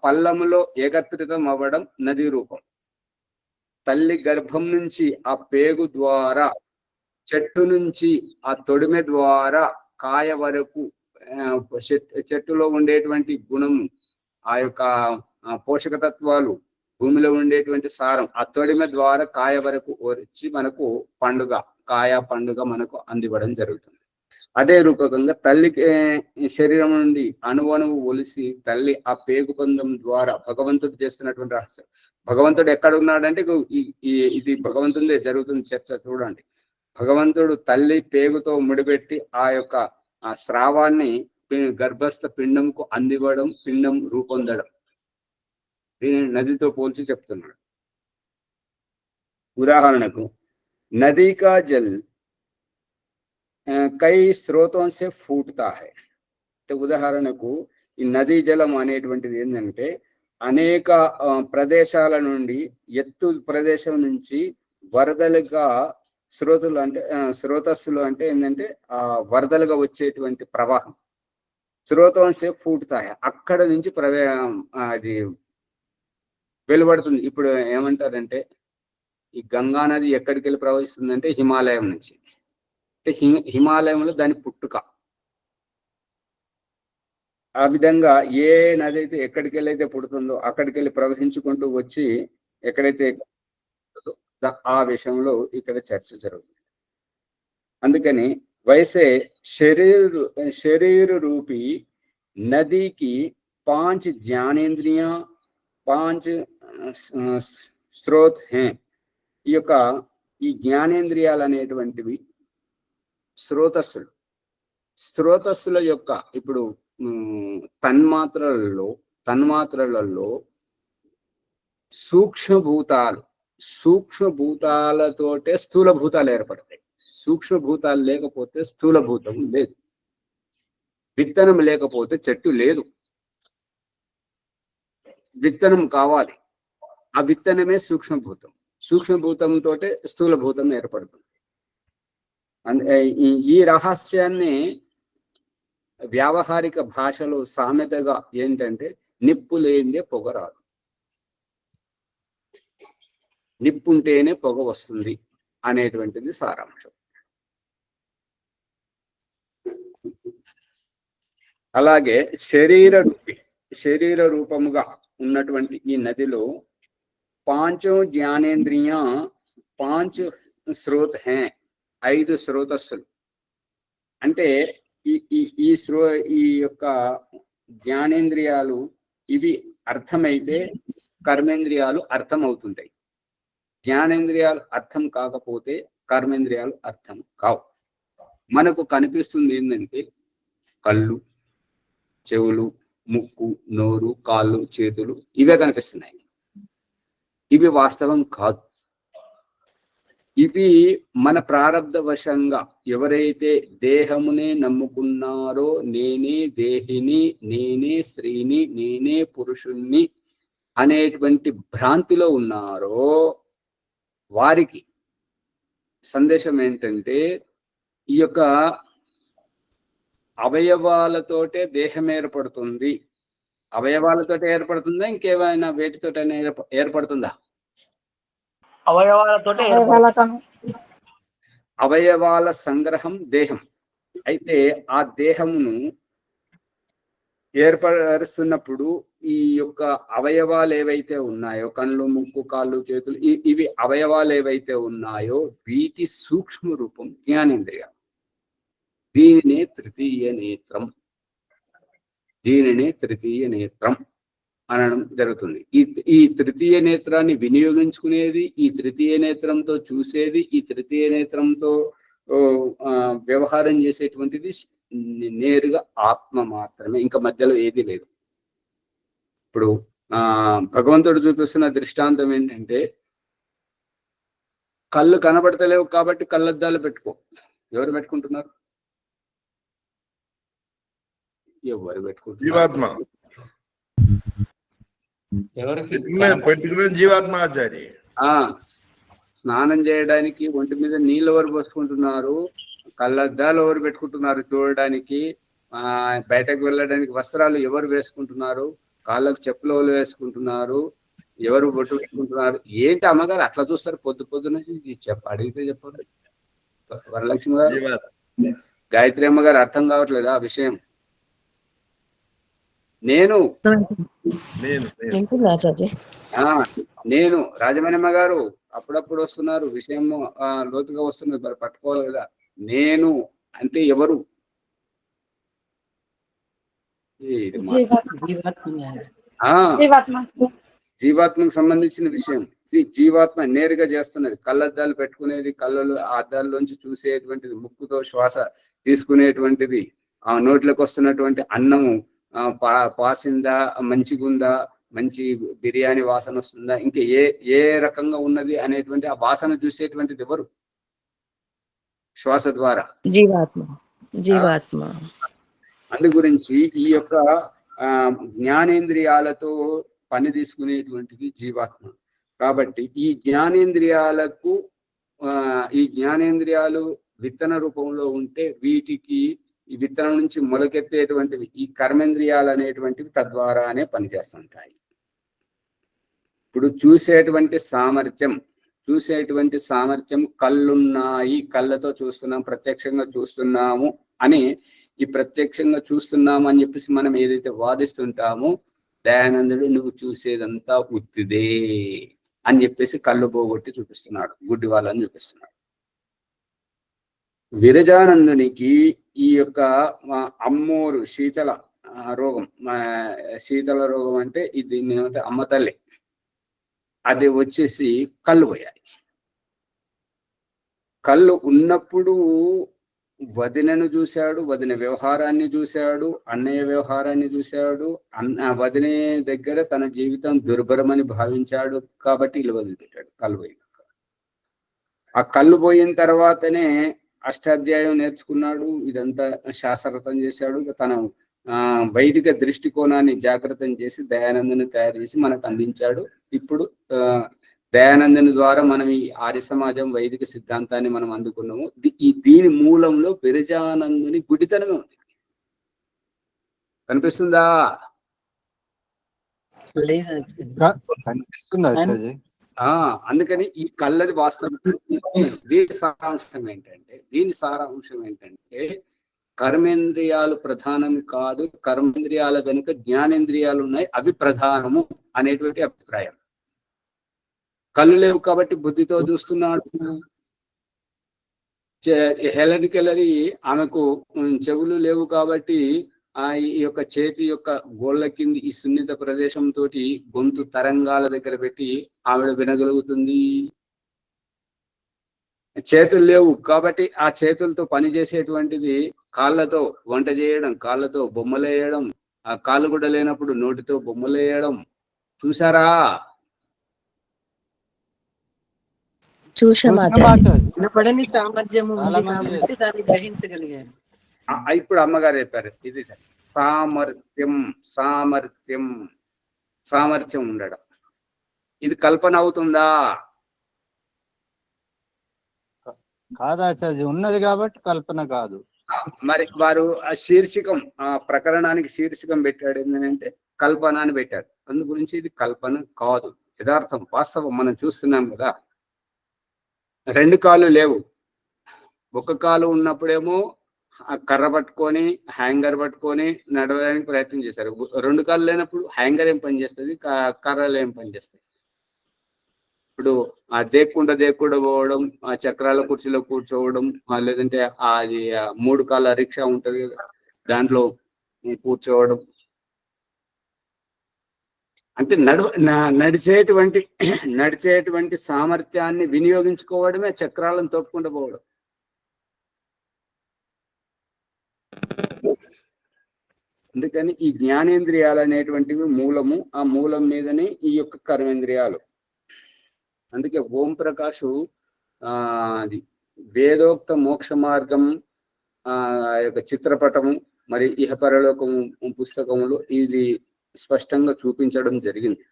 పల్లములో ఏకత్రితం అవ్వడం నది రూపం. తల్లి గర్భం నుంచి ఆ పేగు ద్వారా, చెట్టు నుంచి ఆ తొడిమె ద్వారా కాయ వరకు చెట్టులో ఉండేటువంటి గుణము, ఆ యొక్క పోషక తత్వాలు, భూమిలో ఉండేటువంటి సారం ఆ తొడిమె ద్వారా కాయ వరకు వచ్చి మనకు పండుగ, కాయ పండుగ మనకు అందివ్వడం జరుగుతుంది. అదే రూపకంగా తల్లికి శరీరం నుండి అణువణువు ఒలిసి తల్లి ఆ పేగుబంధం ద్వారా భగవంతుడు చేస్తున్నటువంటి రహస్యం. భగవంతుడు ఎక్కడ ఉన్నాడంటే ఇది భగవంతుడే జరుగుతుంది చర్చ. చూడండి, భగవంతుడు తల్లి పేగుతో ముడిపెట్టి ఆ యొక్క స్రావాన్ని గర్భస్థ పిండంకు అందివ్వడం, పిండం రూపొందడం, దీనిని నదితో పోల్చి చెప్తున్నాడు. ఉదాహరణకు నదీ కా జల్ కై స్రోతం సే ఫూట్తా హై అంటే, ఉదాహరణకు ఈ నదీ జలం అనేటువంటిది ఏంటంటే అనేక ప్రదేశాల నుండి, ఎత్తు ప్రదేశం నుంచి వరదలుగా స్రోతులు అంటే స్రోతస్సులు అంటే ఏంటంటే వరదలుగా వచ్చేటువంటి ప్రవాహం. స్రోతం సే ఫూట్తా హై, అక్కడ నుంచి అది వెలువడుతుంది. ఇప్పుడు ఏమంటారంటే ఈ గంగా నది ఎక్కడికి వెళ్ళి ప్రవహిస్తుందంటే హిమాలయం నుంచి. అంటే హిమాలయంలో దాని పుట్టుక. ఆ విధంగా ఏ నది అయితే ఎక్కడికి వెళ్ళైతే పుడుతుందో అక్కడికి వెళ్ళి ప్రవహించుకుంటూ వచ్చి ఎక్కడైతే ఆ విషయంలో ఇక్కడ చర్చ జరుగుతుంది. అందుకని वैसे शरीर रूपी नदी की 5 ज्ञानेंद्रियां 5 स्रोत हैं. ఈ యొక్క ఈ జ్ఞానేంద్రియాలు అనేటువంటివి స్రోతస్సుల యొక్క ఇప్పుడు తన్మాత్రలలో సూక్ష్మభూతాలతోటే స్థూల భూతాలు ఏర్పడతాయి. సూక్ష్మభూతాలు లేకపోతే స్థూల భూతం లేదు. విత్తనం లేకపోతే చెట్టు లేదు. విత్తనం కావాలి, ఆ విత్తనమే సూక్ష్మభూతం. సూక్ష్మభూతంతో స్థూలభూతం ఏర్పడుతుంది. ఈ రహస్యాన్ని వ్యావహారిక భాషలో సామెతగా ఏంటంటే నిప్పు లేనిదే పొగ రాదు, నిప్పుంటేనే పొగ వస్తుంది అనేటువంటిది సారాంశం. అలాగే శరీర రూపముగా ఉన్నటువంటి ఈ నదిలో 5 ज्ञानेंद्रियां 5 स्रोत हैं, 5 స్రోతస్సులు. అంటే ఈ యొక్క జ్ఞానేంద్రియాలు ఇవి అర్థమైతే కర్మేంద్రియాలు అర్థం అవుతుంటాయి. జ్ఞానేంద్రియాలు అర్థం కాకపోతే కర్మేంద్రియాలు అర్థం కావు. మనకు కనిపిస్తుంది ఏంటంటే కళ్ళు, చెవులు, ముక్కు, నోరు, కాళ్ళు, చేతులు, ఇవే కనిపిస్తున్నాయి. ఇవి వాస్తవం కాదు. ఇవి మన ప్రారబ్ధవశంగా ఎవరైతే దేహమునే నమ్ముకున్నారో, నేనే దేహిని, నేనే స్త్రీని, నేనే పురుషుణ్ణి అనేటువంటి భ్రాంతిలో ఉన్నారో వారికి సందేశం ఏంటంటే, ఈ యొక్క అవయవాలతోటే దేహం ఏర్పడుతుంది. అవయవాలతోటే ఏర్పడుతుందా, ఇంకేమైనా వేటితోటైనా ఏర్పడుతుందా? అవయవాలతోటే అవయవాల సంగ్రహం దేహం. అయితే ఆ దేహమును ఏర్పరుస్తున్నప్పుడు ఈ యొక్క అవయవాలు ఏవైతే ఉన్నాయో, కళ్ళు, ముక్కు, కాళ్ళు, చేతులు, ఇవి అవయవాలు ఏవైతే ఉన్నాయో వీటి సూక్ష్మ రూపం జ్ఞానేంద్రియ. దీనినే తృతీయ నేత్రం, దీనినే తృతీయ నేత్రం అనడం జరుగుతుంది. ఈ తృతీయ నేత్రాన్ని వినియోగించుకునేది, ఈ తృతీయ నేత్రంతో చూసేది, ఈ తృతీయ నేత్రంతో వ్యవహారం చేసేటువంటిది నేరుగా ఆత్మ మాత్రమే, ఇంకా మధ్యలో ఏది లేదు. ఇప్పుడు భగవంతుడు చూపిస్తున్న దృష్టాంతం ఏంటంటే, కళ్ళు కనబడతలేవు కాబట్టి కళ్ళద్దాలు పెట్టుకో. ఎవరు పెట్టుకుంటున్నారు? ఎవరు పెట్టుకుంటున్నారు? జీవాత్మాచారి. స్నానం చేయడానికి ఒంటి మీద నీళ్ళు ఎవరు పోసుకుంటున్నారు? కళ్ళద్దాలు ఎవరు పెట్టుకుంటున్నారు చూడడానికి? బయటకు వెళ్ళడానికి వస్త్రాలు ఎవరు వేసుకుంటున్నారు? కాళ్ళకు చెప్పులు ఎవరు వేసుకుంటున్నారు? ఎవరు బొట్టు పెట్టుకుంటున్నారు? ఏంటి అమ్మగారు అట్లా చూస్తారు పొద్దున? అడిగితే చెప్పండి. వరలక్ష్మి గారు, గాయత్రి అమ్మగారు అర్థం కావట్లేదు ఆ విషయం. నేను రాజమణిమ్మ గారు అప్పుడప్పుడు వస్తున్నారు, విషయం లోతుగా వస్తున్నారు, మరి పట్టుకోవాలి కదా. నేను అంటే ఎవరు? జీవాత్మకు సంబంధించిన విషయం. ఇది జీవాత్మ నేరుగా చేస్తున్నది. కళ్ళద్దాలు పెట్టుకునేది, కళ్ళలో అద్దాల్లోంచి చూసేటువంటిది, ముక్కుతో శ్వాస తీసుకునేటువంటిది, ఆ నోట్లోకి వస్తున్నటువంటి అన్నము పాసిందా, మంచిగుందా, మంచి బిర్యానీ వాసన వస్తుందా, ఇంకా ఏ రకంగా ఉన్నది అనేటువంటి ఆ వాసన చూసేటువంటిది ఎవరు? శ్వాస ద్వారా జీవాత్మ. అందు గురించి ఈ యొక్క జ్ఞానేంద్రియాలతో పని తీసుకునేటువంటిది జీవాత్మ. కాబట్టి ఈ జ్ఞానేంద్రియాలు విత్తన రూపంలో ఉంటే వీటికి ఈ విత్తనం నుంచి మొలకెత్తేటువంటివి ఈ కర్మేంద్రియాలు అనేటువంటివి తద్వారానే పనిచేస్తుంటాయి. ఇప్పుడు చూసేటువంటి సామర్థ్యం కళ్ళున్నాయి, కళ్ళతో చూస్తున్నాం, ప్రత్యక్షంగా చూస్తున్నాము అని, ఈ ప్రత్యక్షంగా చూస్తున్నాము అని చెప్పేసి మనం ఏదైతే వాదిస్తుంటామో, దయానందుడు నువ్వు చూసేదంతా ఉత్తిదే అని చెప్పేసి కళ్ళు పోగొట్టి చూపిస్తున్నాడు, గుడ్డి వాళ్ళని చూపిస్తున్నాడు. విరజానందునికి ఈ యొక్క అమ్మోరు శీతల రోగం అంటే దీన్ని ఏమంటే అమ్మ తల్లి, అది వచ్చేసి కళ్ళు పోయాయి. కళ్ళు ఉన్నప్పుడు వదినను చూశాడు, వదిన వ్యవహారాన్ని చూశాడు, అన్నయ్య వ్యవహారాన్ని చూశాడు, వదిన దగ్గర తన జీవితం దుర్భరమని భావించాడు కాబట్టి ఇల్లు వదిలిపెట్టాడు కళ్ళు పోయినాక. ఆ కళ్ళు పోయిన తర్వాతనే అష్టాధ్యాయం నేర్చుకున్నాడు, ఇదంతా శాస్త్రతం చేశాడు, తన వైదిక దృష్టికోణాన్ని జాగ్రత్తం చేసి దయానందుని తయారు చేసి మనకు అందించాడు. ఇప్పుడు దయానందుని ద్వారా మనం ఈ ఆర్య సమాజం వైదిక సిద్ధాంతాన్ని మనం అందుకున్నాము. దీని మూలంలో విరజానందుని గుడితనమే ఉంది. కనిపిస్తుందా? అందుకని ఈ కళ్ళది వాస్తవం. దీని సారాంశం ఏంటంటే కర్మేంద్రియాలు ప్రధానం కాదు, కర్మేంద్రియాల వెనుక జ్ఞానేంద్రియాలు ఉన్నాయి, అవి ప్రధానము అనేటువంటి అభిప్రాయం. కళ్ళు లేవు కాబట్టి బుద్ధితో చూస్తున్నాడు. హెలెన్ కెల్లరీ ఆమెకు చెవులు లేవు కాబట్టి ఈ యొక్క చేతి యొక్క గోళ్ళ కింది ఈ సున్నిత ప్రదేశంతో గొంతు తరంగాల దగ్గర పెట్టి ఆవిడ వినగలుగుతుంది. చేతులు లేవు కాబట్టి ఆ చేతులతో పని చేసేటువంటిది కాళ్ళతో వంట చేయడం, కాళ్ళతో బొమ్మలు వేయడం, ఆ కాళ్ళు కూడా లేనప్పుడు నోటితో బొమ్మలు వేయడం. చూసారా? చూసామాచార్య. వినపడని సామర్థ్యం చాలా ఉంది మంది కాబట్టి దాన్ని గ్రహించగలిగాను. ఇప్పుడు అమ్మగారు చెప్పారు ఇది సార్. సామర్థ్యం సామర్థ్యం సామర్థ్యం ఉండడం ఇది కల్పన అవుతుందా? కాదాచార్య, ఉన్నది కాబట్టి కల్పన కాదు. మరి వారు ఆ శీర్షికం ఆ ప్రకరణానికి శీర్షికం పెట్టాడు ఏంటంటే కల్పన అని పెట్టాడు. అందు గురించి ఇది కల్పన కాదు, యథార్థం వాస్తవం మనం చూస్తున్నాం కదా. రెండు కాళ్ళు లేవు, ఒక కాలు ఉన్నప్పుడేమో ఆ కర్ర పట్టుకొని హ్యాంగర్ పట్టుకొని నడవడానికి ప్రయత్నం చేశారు. రెండు కాళ్ళు లేనప్పుడు హ్యాంగర్ ఏం పని చేస్తుంది, కర్రలు ఏం పని చేస్తుంది. ఇప్పుడు ఆ దేక్కుండా పోవడం, ఆ చక్రాల కుర్చీలో కూర్చోవడం, లేదంటే అది మూడు కాళ్ళ రిక్షా ఉంటది కదా దాంట్లో కూర్చోవడం, అంటే నడిచేటువంటి సామర్థ్యాన్ని వినియోగించుకోవడమే చక్రాలను తోపుకుండా పోవడం. అందుకని ఈ జ్ఞానేంద్రియాలు అనేటువంటివి మూలము, ఆ మూలం మీదనే ఈ యొక్క కర్మేంద్రియాలు. అందుకే ఓం ప్రకాషు అది వేదోక్త మోక్ష మార్గం యొక్క చిత్రపటము మరి ఇహపరలోకము పుస్తకములో ఇది స్పష్టంగా చూపించడం జరిగింది.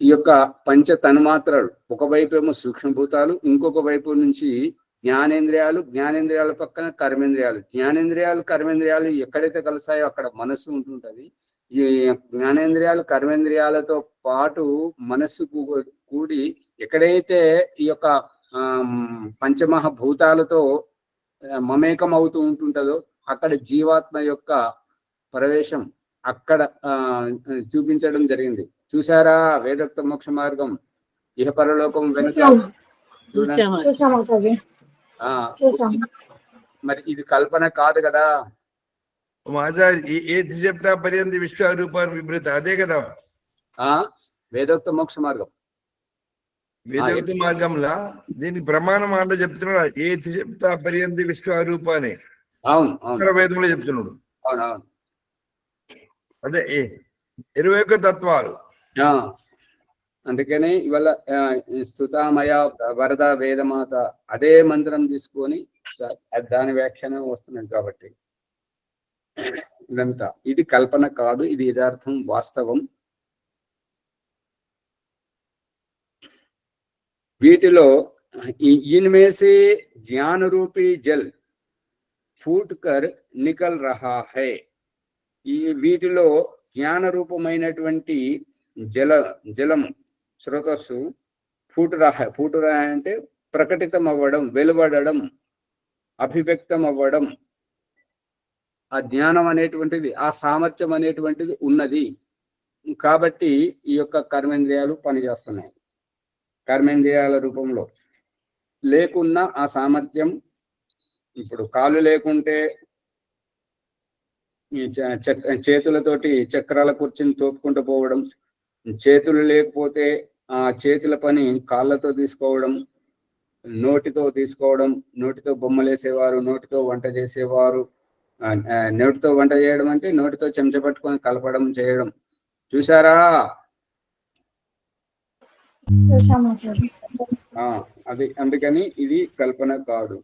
ఈ యొక్క పంచ తన్మాత్రలు ఒకవైపు ఏమో సూక్ష్మభూతాలు, ఇంకొక వైపు నుంచి జ్ఞానేంద్రియాలు, జ్ఞానేంద్రియాల పక్కన కర్మేంద్రియాలు. జ్ఞానేంద్రియాలు కర్మేంద్రియాలు ఎక్కడైతే కలిసాయో అక్కడ మనస్సు ఉంటుంటది. ఈ జ్ఞానేంద్రియాలు కర్మేంద్రియాలతో పాటు మనస్సు కూడి ఎక్కడైతే ఈ యొక్క పంచమహాభూతాలతో మమేకం అవుతూ ఉంటుంటదో అక్కడ జీవాత్మ యొక్క ప్రవేశం అక్కడ చూపించడం జరిగింది. చూసారా వేదోక్త మోక్ష మార్గం ఇహ పరలోకం వెనుక. మరి ఇది కల్పన కాదు కదా. చెప్తా పర్యంత విశ్వరూపాన్ని విభృత అదే కదా వేదోక్త మోక్ష మార్గం. వేదోక్త మార్గంలో దీనికి ప్రమాణం అంటే చెప్తున్నాడు, ఏది చెప్తా పర్యంత విశ్వరూపాన్ని. అవును వేదంలో చెప్తున్నాడు. అవునవును, అంటే 21 తత్వాలు. అందుకని ఇవాళ స్తుతామయ వరద వేదమాత అదే మంత్రం తీసుకొని దాని వ్యాఖ్యానం వస్తున్నాయి. కాబట్టి ఇదంతా ఇది కల్పన కాదు, ఇది యథార్థం వాస్తవం. వీటిలో इनमें से ज्ञान रूपी जल फूट कर निकल रहा है. ఈ వీటిలో జ్ఞాన రూపమైనటువంటి జలము స్రోతస్సు ఫూటురా అంటే ప్రకటితం అవ్వడం, వెలువడడం, అభివ్యక్తం అవ్వడం. ఆ జ్ఞానం అనేటువంటిది, ఆ సామర్థ్యం అనేటువంటిది ఉన్నది. కాబట్టి ఈ యొక్క కర్మేంద్రియాలు పనిచేస్తున్నాయి. కర్మేంద్రియాల రూపంలో లేకున్నా ఆ సామర్థ్యం, ఇప్పుడు కాళ్ళు లేకుంటే చేతులతోటి చక్రాల కుర్చీని తోపుకుంటూ పోవడం, చేతులు లేకపోతే ఆ చేతుల పని కాళ్ళతో తీసుకోవడం, నోటితో తీసుకోవడం, నోటితో బొమ్మలేసేవారు, నోటితో వంట చేసేవారు. నోటితో వంట చేయడం అంటే నోటితో చెంచా పట్టుకొని కలపడం చేయడం. చూసారా? అది అందుకని ఇది కల్పన కాదు.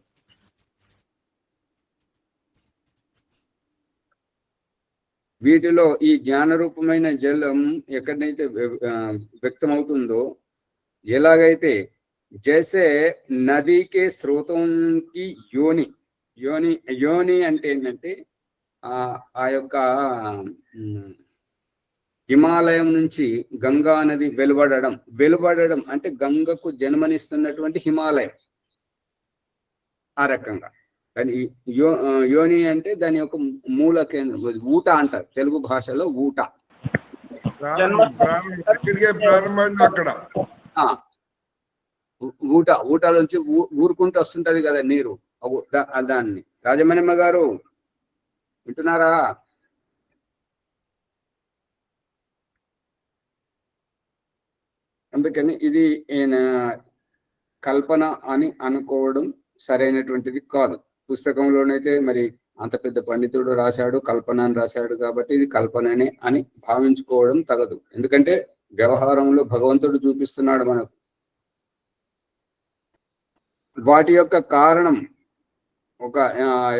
వీటిలో ఈ జ్ఞాన రూపమైన జలం ఎక్కడైతే వ్యక్తమవుతుందో, ఎలాగైతే జైసే నదికి స్రోతంకి యోని అంటే ఏంటంటే ఆ యొక్క హిమాలయం నుంచి గంగా నది వెలువడడం అంటే గంగకు జన్మనిస్తున్నటువంటి హిమాలయం. ఆ రకంగా కానీ యోని అంటే దాని యొక్క మూల కేంద్రం, ఊట అంటారు తెలుగు భాషలో. ఊట ఊటలోంచి ఊరుకుంటూ వస్తుంటది కదా నీరు, దాన్ని. రాజమణిమ్మ గారు వింటున్నారా? అందుకని ఇది కల్పన అని అనుకోవడం సరైనటువంటిది కాదు. పుస్తకంలోనైతే మరి అంత పెద్ద పండితుడు రాశాడు, కల్పన అని రాశాడు, కాబట్టి ఇది కల్పననే అని భావించుకోవడం తగదు. ఎందుకంటే వ్యవహారంలో భగవంతుడు చూపిస్తున్నాడు మనకు. వాటి యొక్క కారణం ఒక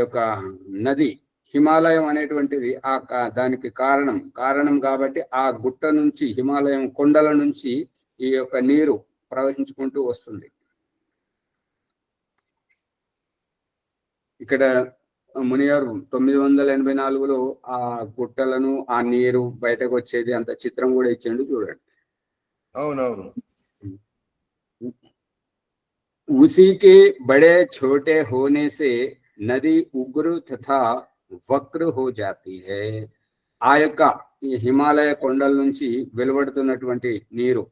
యొక్క నది హిమాలయం అనేటువంటిది దానికి కారణం కాబట్టి ఆ గుట్ట నుంచి హిమాలయం కొండల నుంచి ఈ యొక్క నీరు ప్రవహించుకుంటూ వస్తుంది. ఇక్కడ మునిగారు 984లో ఆ గుట్టలను ఆ నీరు బయటకు వచ్చేది అంత చిత్రం కూడా ఇచ్చిండు చూడండి. అవునవును. उसी के बड़े छोटे होने से नदी उग्र तथा వక్ర हो जाती है. ఆ యొక్క ఈ హిమాలయ కొండల నుంచి వెలువడుతున్నటువంటి నీరు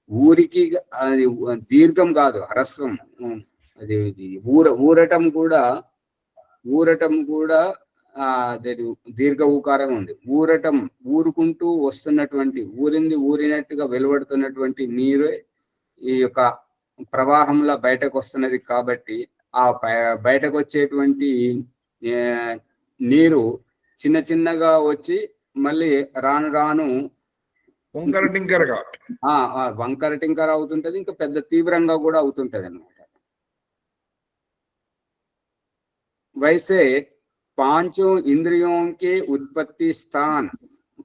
ఊరికి అది దీర్ఘం కాదు, హ్రస్వం. అది ఊరటం కూడా దీర్ఘ ఊకారం ఉంది. ఊరుకుంటూ వస్తున్నటువంటి ఊరినట్టుగా వెలువడుతున్నటువంటి నీరు ఈ యొక్క ప్రవాహంలో బయటకు వస్తున్నది. కాబట్టి ఆ బయటకు వచ్చేటువంటి నీరు చిన్న చిన్నగా వచ్చి మళ్ళీ రాను రాను వంకర టింకర అవుతుంటది, ఇంకా పెద్ద తీవ్రంగా కూడా అవుతుంటది అన్నమాట. वैसे पांचों इंद्रियों के उत्पत्ति स्थान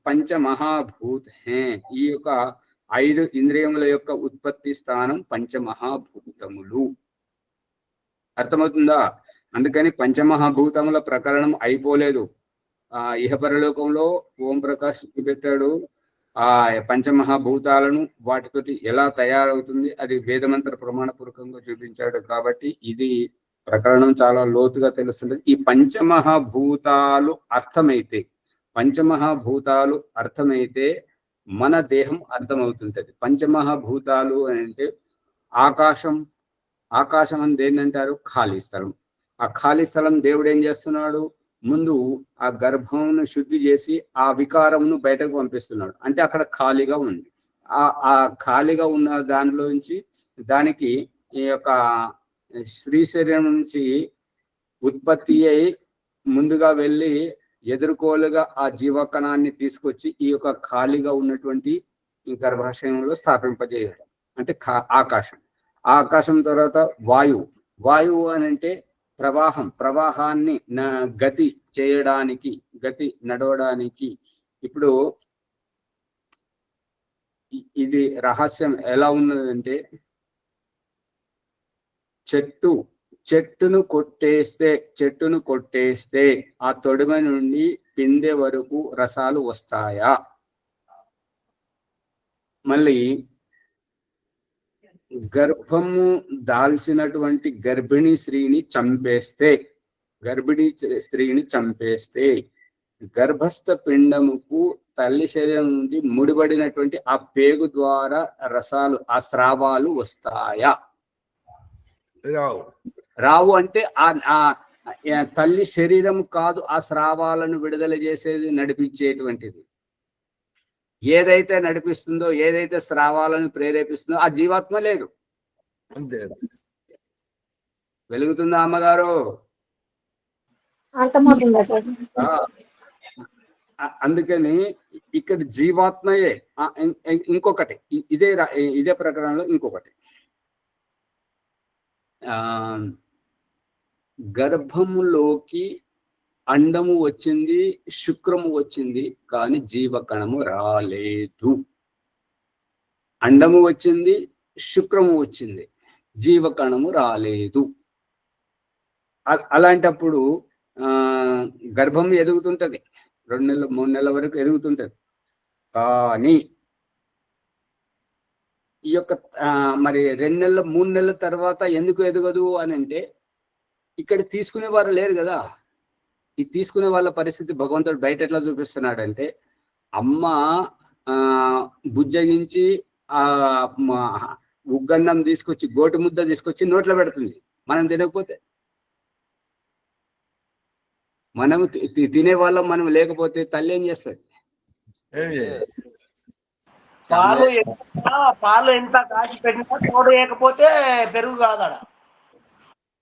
पंच महाभूत हैं. ఈ యొక్క 5 ఇంద్రియముల యొక్క ఉత్పత్తి స్థానం పంచమహాభూతములు. అర్థమవుతుందా? అందుకని పంచమహాభూతముల ప్రకరణం అయిపోలేదు. ఇహపరలోకంలో ఓం ప్రకాష్ పెట్టాడు ఆ పంచమహాభూతాలను, వాటితోటి ఎలా తయారవుతుంది అది వేదమంత్ర ప్రమాణపూర్వకంగా చూపించాడు. కాబట్టి ఇది ప్రకరణం చాలా లోతుగా తెలుస్తుంది. ఈ పంచమహాభూతాలు అర్థమైతే మన దేహం అర్థమవుతుంటది. పంచమహాభూతాలు అంటే ఆకాశం అని దేన్ని అంటారు? ఖాళీ స్థలం. ఆ ఖాళీ స్థలం దేవుడు ఏం చేస్తున్నాడు? ముందు ఆ గర్భంను శుద్ధి చేసి ఆ వికారమును బయటకు పంపిస్తున్నాడు. అంటే అక్కడ ఖాళీగా ఉంది. ఆ ఖాళీగా ఉన్న దానిలోంచి దానికి ఈ యొక్క స్త్రీ శరీరం నుంచి ఉత్పత్తి అయి ముందుగా వెళ్ళి ఎదుర్కోలుగా ఆ జీవకణాన్ని తీసుకొచ్చి ఈ యొక్క ఖాళీగా ఉన్నటువంటి ఈ గర్భాశయంలో స్థాపింపజేయడం అంటే ఆకాశం తర్వాత వాయువు అని అంటే ప్రవాహాన్ని గతి నడవడానికి. ఇప్పుడు ఇది రహస్యం ఎలా ఉన్నదంటే, చెట్టును కొట్టేస్తే ఆ తొడిమ నుండి పిందె వరకు రసాలు వస్తాయా? మళ్ళీ గర్భము దాల్చినటువంటి గర్భిణీ స్త్రీని చంపేస్తే గర్భస్థ పిండముకు తల్లి శరీరం నుండి ముడిపడినటువంటి ఆ పేగు ద్వారా ఆ స్రావాలు వస్తాయా? రావు. అంటే ఆ తల్లి శరీరం కాదు ఆ స్రావాలను విడుదల చేసేది, నడిపించేటువంటిది. ఏదైతే నడిపిస్తుందో, ఏదైతే స్రావాలను ప్రేరేపిస్తుందో ఆ జీవాత్మ లేదు. అంతే. వెలుగుతుందా అమ్మగారు? అందుకని ఇక్కడ జీవాత్మయే. ఇంకొకటి ఇదే ప్రకరణలో ఇంకొకటి, గర్భములోకి అండము వచ్చింది, శుక్రము వచ్చింది, కానీ జీవకణము రాలేదు. అండము వచ్చింది, శుక్రము వచ్చింది, జీవకణము రాలేదు. అలాంటప్పుడు గర్భం ఎదుగుతుంటది, 2 నెలలు 3 నెలల వరకు ఎదుగుతుంటది. కానీ ఈ యొక్క మరి 2 నెలలు 3 నెలల తర్వాత ఎందుకు ఎదగదు అని అంటే, ఇక్కడ తీసుకునేవారు లేరు కదా. ఈ తీసుకునే వాళ్ళ పరిస్థితి భగవంతుడు బయట ఎట్లా చూపిస్తున్నాడంటే, అమ్మ బుజ్జగించి ఆ ఉగ్గన్నం తీసుకొచ్చి, గోటు ముద్ద తీసుకొచ్చి నోట్లో పెడుతుంది. మనం తినకపోతే, మనం తినే వాళ్ళం మనం లేకపోతే తల్లి ఏం చేస్తుంది? పాలు ఎంత కాసి పెట్టినా తోడు వేయకపోతే పెరుగు కాదాడ.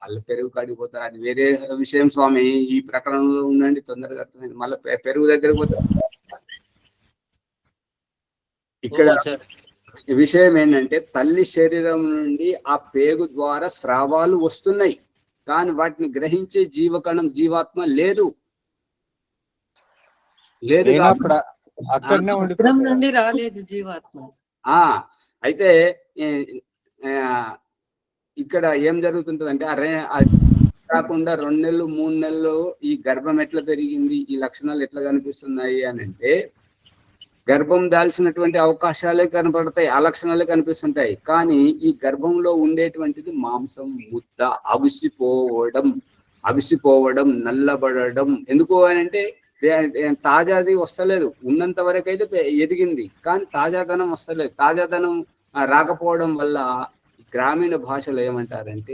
వాళ్ళు పెరుగు కాడిపోతారు, అది వేరే విషయం స్వామి. ఈ ప్రకరణంలో ఉండండి, తొందరగా అర్థమైంది. మళ్ళీ పెరుగు దగ్గర పోతారు. ఇక్కడ విషయం ఏంటంటే తల్లి శరీరం నుండి ఆ పేగు ద్వారా స్రావాలు వస్తున్నాయి, కానీ వాటిని గ్రహించే జీవకణం జీవాత్మ లేదు. లేనప్పుడు అక్కడనే ఉత్తరం ఉండిపోతుంది. నుండి రాలేదు జీవాత్మ. అయితే ఇక్కడ ఏం జరుగుతుంటదంటే కాకుండా 2 నెలలు 3 నెలలు ఈ గర్భం ఎట్లా పెరిగింది, ఈ లక్షణాలు ఎట్లా కనిపిస్తున్నాయి అని అంటే గర్భం దాల్చినటువంటి అవకాశాలే కనపడతాయి, ఆ లక్షణాలే కనిపిస్తుంటాయి. కానీ ఈ గర్భంలో ఉండేటువంటిది మాంసం ముద్ద అవిసిపోవడం నల్లబడడం. ఎందుకు అని అంటే తాజాది వస్తలేదు, ఉన్నంత వరకు అయితే ఎదిగింది, కానీ తాజాదనం వస్తలేదు. తాజాదనం రాకపోవడం వల్ల గ్రామీణ భాషలో ఏమంటారంటే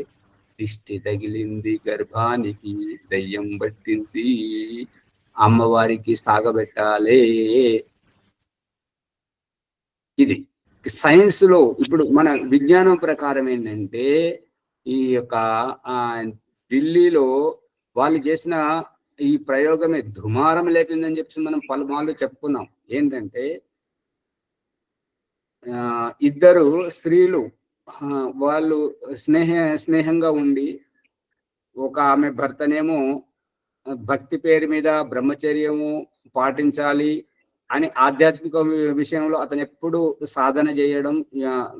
దిష్టి తగిలింది గర్భానికి, దయ్యం పట్టింది, అమ్మవారికి సాగబెట్టాలే. ఇది సైన్స్ లో ఇప్పుడు మన విజ్ఞానం ప్రకారం ఏంటంటే ఈ యొక్క ఢిల్లీలో వాళ్ళు చేసిన ఈ ప్రయోగమే దుమారం లేపిందని చెప్పి మనం పలుమార్లు చెప్పుకున్నాం. ఏంటంటే ఇద్దరు స్త్రీలు వాళ్ళు స్నేహంగా ఉండి, ఒక ఆమె భర్తనేమో భక్తి పేరు మీద బ్రహ్మచర్యము పాటించాలి అని ఆధ్యాత్మిక విషయంలో అతను ఎప్పుడు సాధన చేయడం,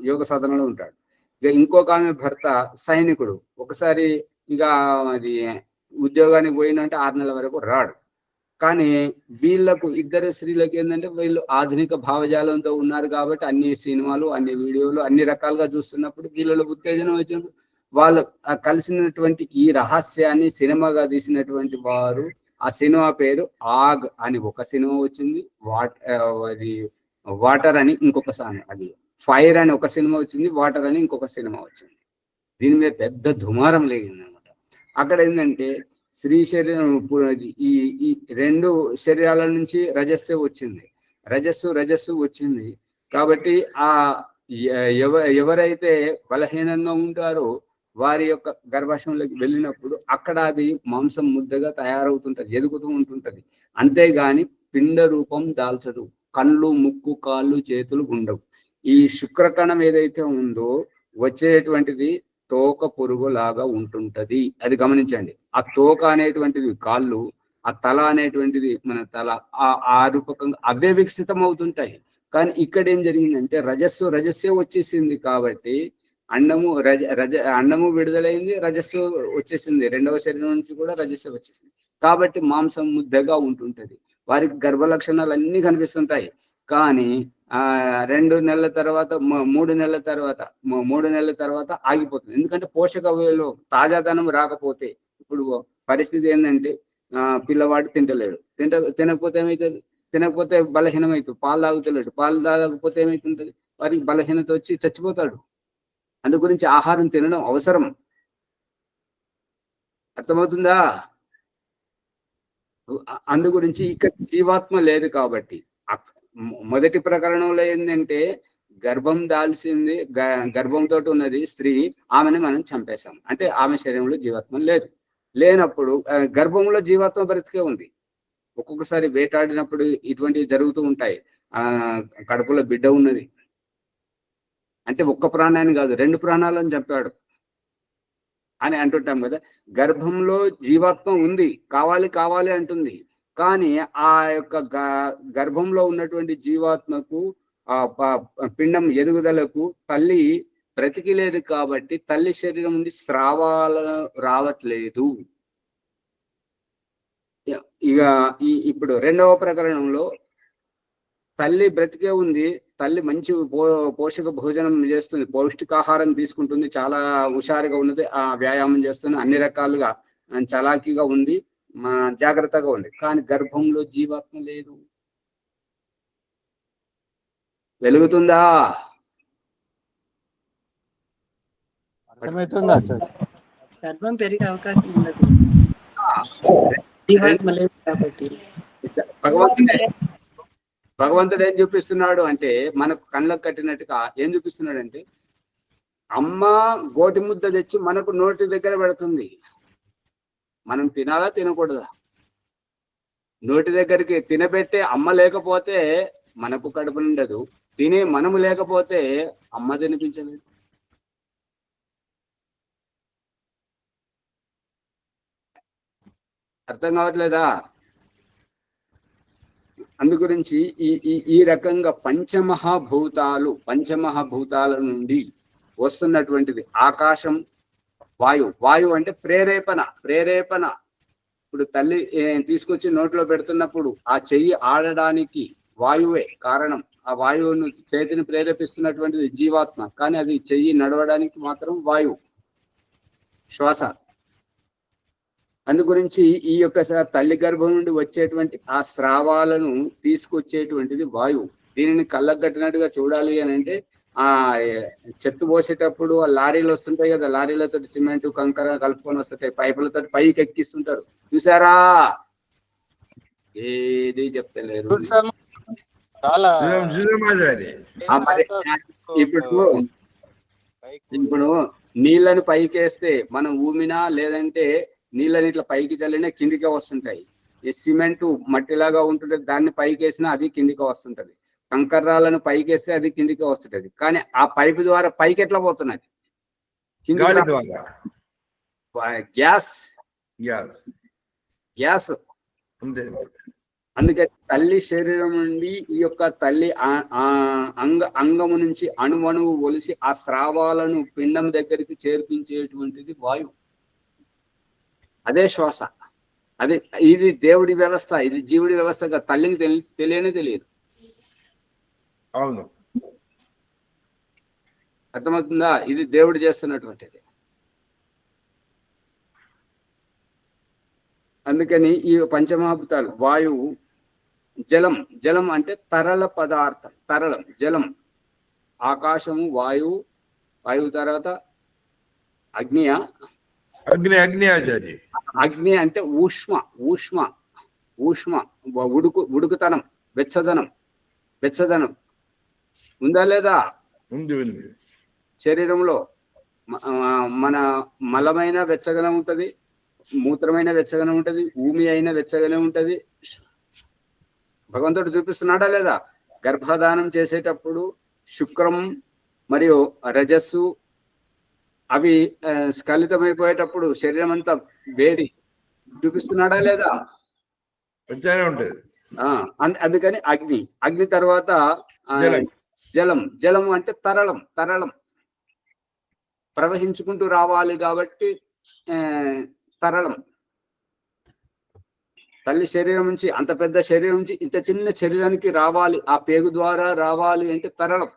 యోగ సాధనలో ఉంటాడు. ఇక ఇంకొక ఆమె భర్త సైనికుడు, ఒకసారి ఇక అది ఉద్యోగానికి పోయినంటే 6 నెలల వరకు రాడు. కానీ వీళ్ళకు ఇద్దరు స్త్రీలకు ఏంటంటే వీళ్ళు ఆధునిక భావజాలంతో ఉన్నారు కాబట్టి అన్ని సినిమాలు అన్ని వీడియోలు అన్ని రకాలుగా చూస్తున్నప్పుడు వీళ్ళలో ఉత్తేజనం వచ్చినప్పుడు వాళ్ళు కలిసినటువంటి ఈ రహస్యాన్ని సినిమాగా తీసినటువంటి వారు, ఆ సినిమా పేరు ఆగ్ అని ఒక సినిమా వచ్చింది, అది వాటర్ అని ఇంకొక సాంగ్, అది ఫైర్ అని ఒక సినిమా వచ్చింది, వాటర్ అని ఇంకొక సినిమా వచ్చింది. దీని మీద పెద్ద దుమారం లేగింది అనమాట. అక్కడ ఏంటంటే స్త్రీ శరీరం ఈ 2 శరీరాల నుంచి రజస్సు వచ్చింది కాబట్టి ఆ ఎవరైతే బలహీనంగా ఉంటారో వారి యొక్క గర్భాశయంలోకి వెళ్ళినప్పుడు అక్కడ అది మాంసం ముద్దగా తయారవుతుంటది, ఎదుగుతూ ఉంటుంటది. అంతేగాని పిండ రూపం దాల్చదు, కళ్ళు ముక్కు కాళ్ళు చేతులు ఉండవు. ఈ శుక్రకణం ఏదైతే ఉందో వచ్చేటువంటిది తోక పురుగు లాగా ఉంటుంటది, అది గమనించండి. ఆ తోక అనేటువంటిది కాళ్ళు, ఆ తల అనేటువంటిది మన తల, ఆ రూపకంగా అవే వికసితం అవుతుంటాయి. కానీ ఇక్కడ ఏం జరిగిందంటే రజస్సే వచ్చేసింది కాబట్టి అండము విడుదలైంది, రజస్సు వచ్చేసింది, 2వ శరీరం నుంచి కూడా రజస్సు వచ్చేసింది కాబట్టి మాంసం ముద్దగా ఉంటుంటది. వారికి గర్భ లక్షణాలు అన్ని కనిపిస్తుంటాయి. కానీ 2 నెలల తర్వాత 3 నెలల తర్వాత ఆగిపోతుంది. ఎందుకంటే పోషక తాజాదనం రాకపోతే ఇప్పుడు పరిస్థితి ఏంటంటే పిల్లవాడు తినకపోతే ఏమవుతుంది, తినకపోతే బలహీనమవుతుంది, పాలు తాగుతలేడు, పాలు తాగకపోతే ఏమవుతుంటది, వారికి బలహీనత వచ్చి చచ్చిపోతాడు. అందు గురించి ఆహారం తినడం అవసరం. అర్థమవుతుందా? అందు గురించి ఇక్కడ జీవాత్మ లేదు కాబట్టి మొదటి ప్రకరణంలో ఏంటంటే గర్భం దాల్చింది, గర్భంతో ఉన్నది స్త్రీ, ఆమెను మనం చంపేశాం అంటే ఆమె శరీరంలో జీవాత్మ లేనప్పుడు గర్భంలో జీవాత్మ బ్రతికే ఉంది. ఒక్కొక్కసారి వేటాడినప్పుడు ఇటువంటివి జరుగుతూ ఉంటాయి. కడుపులో బిడ్డ ఉన్నది అంటే ఒక్క ప్రాణాన్ని కాదు 2 ప్రాణాలను చంపాడు అని అంటుంటాం కదా. గర్భంలో జీవాత్మ ఉంది, కావాలి అంటుంది. కానీ ఆ యొక్క గర్భంలో ఉన్నటువంటి జీవాత్మకు ఆ పిండం ఎదుగుదలకు తల్లి బ్రతికిలేదు కాబట్టి తల్లి శరీరం నుండి స్రావాలు రావట్లేదు. ఇక ఇప్పుడు 2వ ప్రకరణంలో తల్లి బ్రతికే ఉంది, తల్లి మంచి పోషక భోజనం చేస్తుంది, పౌష్టికాహారం తీసుకుంటుంది, చాలా హుషారుగా ఉన్నది, ఆ వ్యాయామం చేస్తుంది, అన్ని రకాలుగా చలాకీగా ఉంది, జాగ్రత్తగా ఉంది. కానీ గర్భంలో జీవాత్మ లేదు. వెలుగుతుందా? అర్థమవుతుందా? గర్భం పెరిగే అవకాశం ఉండదు జీవాత్మ లేదు కాబట్టి. భగవంతుడు ఏం చూపిస్తున్నాడు అంటే మనకు కళ్ళకు కట్టినట్టుగా ఏం చూపిస్తున్నాడు అంటే అమ్మ గోటి ముద్ద తెచ్చి మనకు నోటి దగ్గర పెడుతుంది. మనం తినాలా తినకూడదా? నోటి దగ్గరికి తినబెట్టే అమ్మ లేకపోతే మనకు కడుపు నిండదు, తినే మనము లేకపోతే అమ్మ తినిపించలేదు. అర్థం కావట్లేదా? అందు గురించి ఈ రకంగా పంచమహాభూతాల నుండి వస్తున్నటువంటిది ఆకాశం, వాయువు అంటే ప్రేరేపణ. ఇప్పుడు తల్లి తీసుకొచ్చి నోట్లో పెడుతున్నప్పుడు ఆ చెయ్యి ఆడడానికి వాయువే కారణం. ఆ వాయువును చేతిని ప్రేరేపిస్తున్నటువంటిది జీవాత్మ, కానీ అది చెయ్యి నడవడానికి మాత్రం వాయువు, శ్వాస. అందు గురించి ఈ యొక్క తల్లి గర్భం నుండి వచ్చేటువంటి ఆ స్రావాలను తీసుకొచ్చేటువంటిది వాయువు. దీనిని కళ్ళగట్టినట్టుగా చూడాలి అని అంటే ఆ చెత్త పోసేటప్పుడు ఆ లారీలు వస్తుంటాయి కదా, లారీలతో సిమెంట్ కంకర కలుపుకొని వస్తుంటాయి, పైపులతో పైకి ఎక్కిస్తుంటారు, చూసారా? ఏది చెప్తలేరు. చాలా ఇప్పుడు నీళ్ళని పైకేస్తే మనం ఊమినా లేదంటే నీళ్ళని ఇట్లా పైకి చల్లినా కిందికే వస్తుంటాయి. ఈ సిమెంట్ మట్టిలాగా ఉంటుంటది, దాన్ని పైకేసినా అది కిందికి వస్తుంటది. కంకర్రాలను పైకేస్తే అది కిందికి వస్తుంటది. కానీ ఆ పైపు ద్వారా పైకి ఎట్లా పోతున్నది? గ్యాస్. అందుకే తల్లి శరీరం నుండి ఈ యొక్క తల్లి అంగము నుంచి అణువణువు ఒలిసి ఆ స్రావాలను పిండం దగ్గరికి చేర్పించేటువంటిది వాయువు. అదే శ్వాస. ఇది దేవుడి వ్యవస్థ, ఇది జీవుడి వ్యవస్థగా తల్లికి తెలియదు. అవును, అర్థమవుతుందా? ఇది దేవుడు చేస్తున్నటువంటిది. అందుకని ఈ పంచమహాభూతాలు వాయువు, జలం అంటే తరల పదార్థం, జలం, ఆకాశము, వాయువు తర్వాత అగ్ని ఆచార్య. అగ్ని అంటే ఊష్మ, ఉడుకుతనం, వెచ్చదనం ఉందా లేదా? ఉంది. శరీరంలో మన మలమైన వెచ్చగానే ఉంటది, మూత్రమైన వెచ్చగానే ఉంటది, భూమి అయినా వెచ్చగానే ఉంటది. భగవంతుడు చూపిస్తున్నాడా లేదా? గర్భధానం చేసేటప్పుడు శుక్రం మరియు రజస్సు అవి స్ఖలితమైపోయేటప్పుడు శరీరం అంతా వేడి చూపిస్తున్నాడా లేదా? ఉంటది. అందుకని అగ్ని తర్వాత జలం అంటే తరలం ప్రవహించుకుంటూ రావాలి కాబట్టి తరలం. తల్లి శరీరం నుంచి, అంత పెద్ద శరీరం నుంచి ఇంత చిన్న శరీరానికి రావాలి, ఆ పేగు ద్వారా రావాలి అంటే తరలం,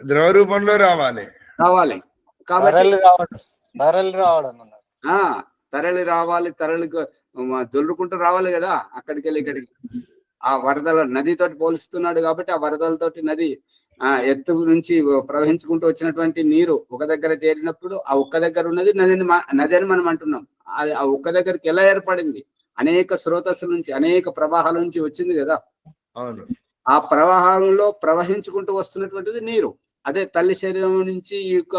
ద్రవ రూపంలో రావాలి కాబట్టి తరలి రావాలి, దొల్లుకుంటూ రావాలి కదా అక్కడికి వెళ్ళి ఇక్కడికి. ఆ వరదల నదితోటి పోలుస్తున్నాడు కాబట్టి ఆ వరదలతోటి నది ఎత్తు నుంచి ప్రవహించుకుంటూ వచ్చినటువంటి నీరు ఒక దగ్గర చేరినప్పుడు ఆ ఒక్క దగ్గర ఉన్నది నది అని మనం అంటున్నాం. ఆ ఒక్క దగ్గరికి ఎలా ఏర్పడింది? అనేక స్రోతస్సుల నుంచి, అనేక ప్రవాహాల నుంచి వచ్చింది కదా. అవును. ఆ ప్రవాహంలో ప్రవహించుకుంటూ వస్తున్నటువంటిది నీరు. అదే తల్లి శరీరం నుంచి ఈ యొక్క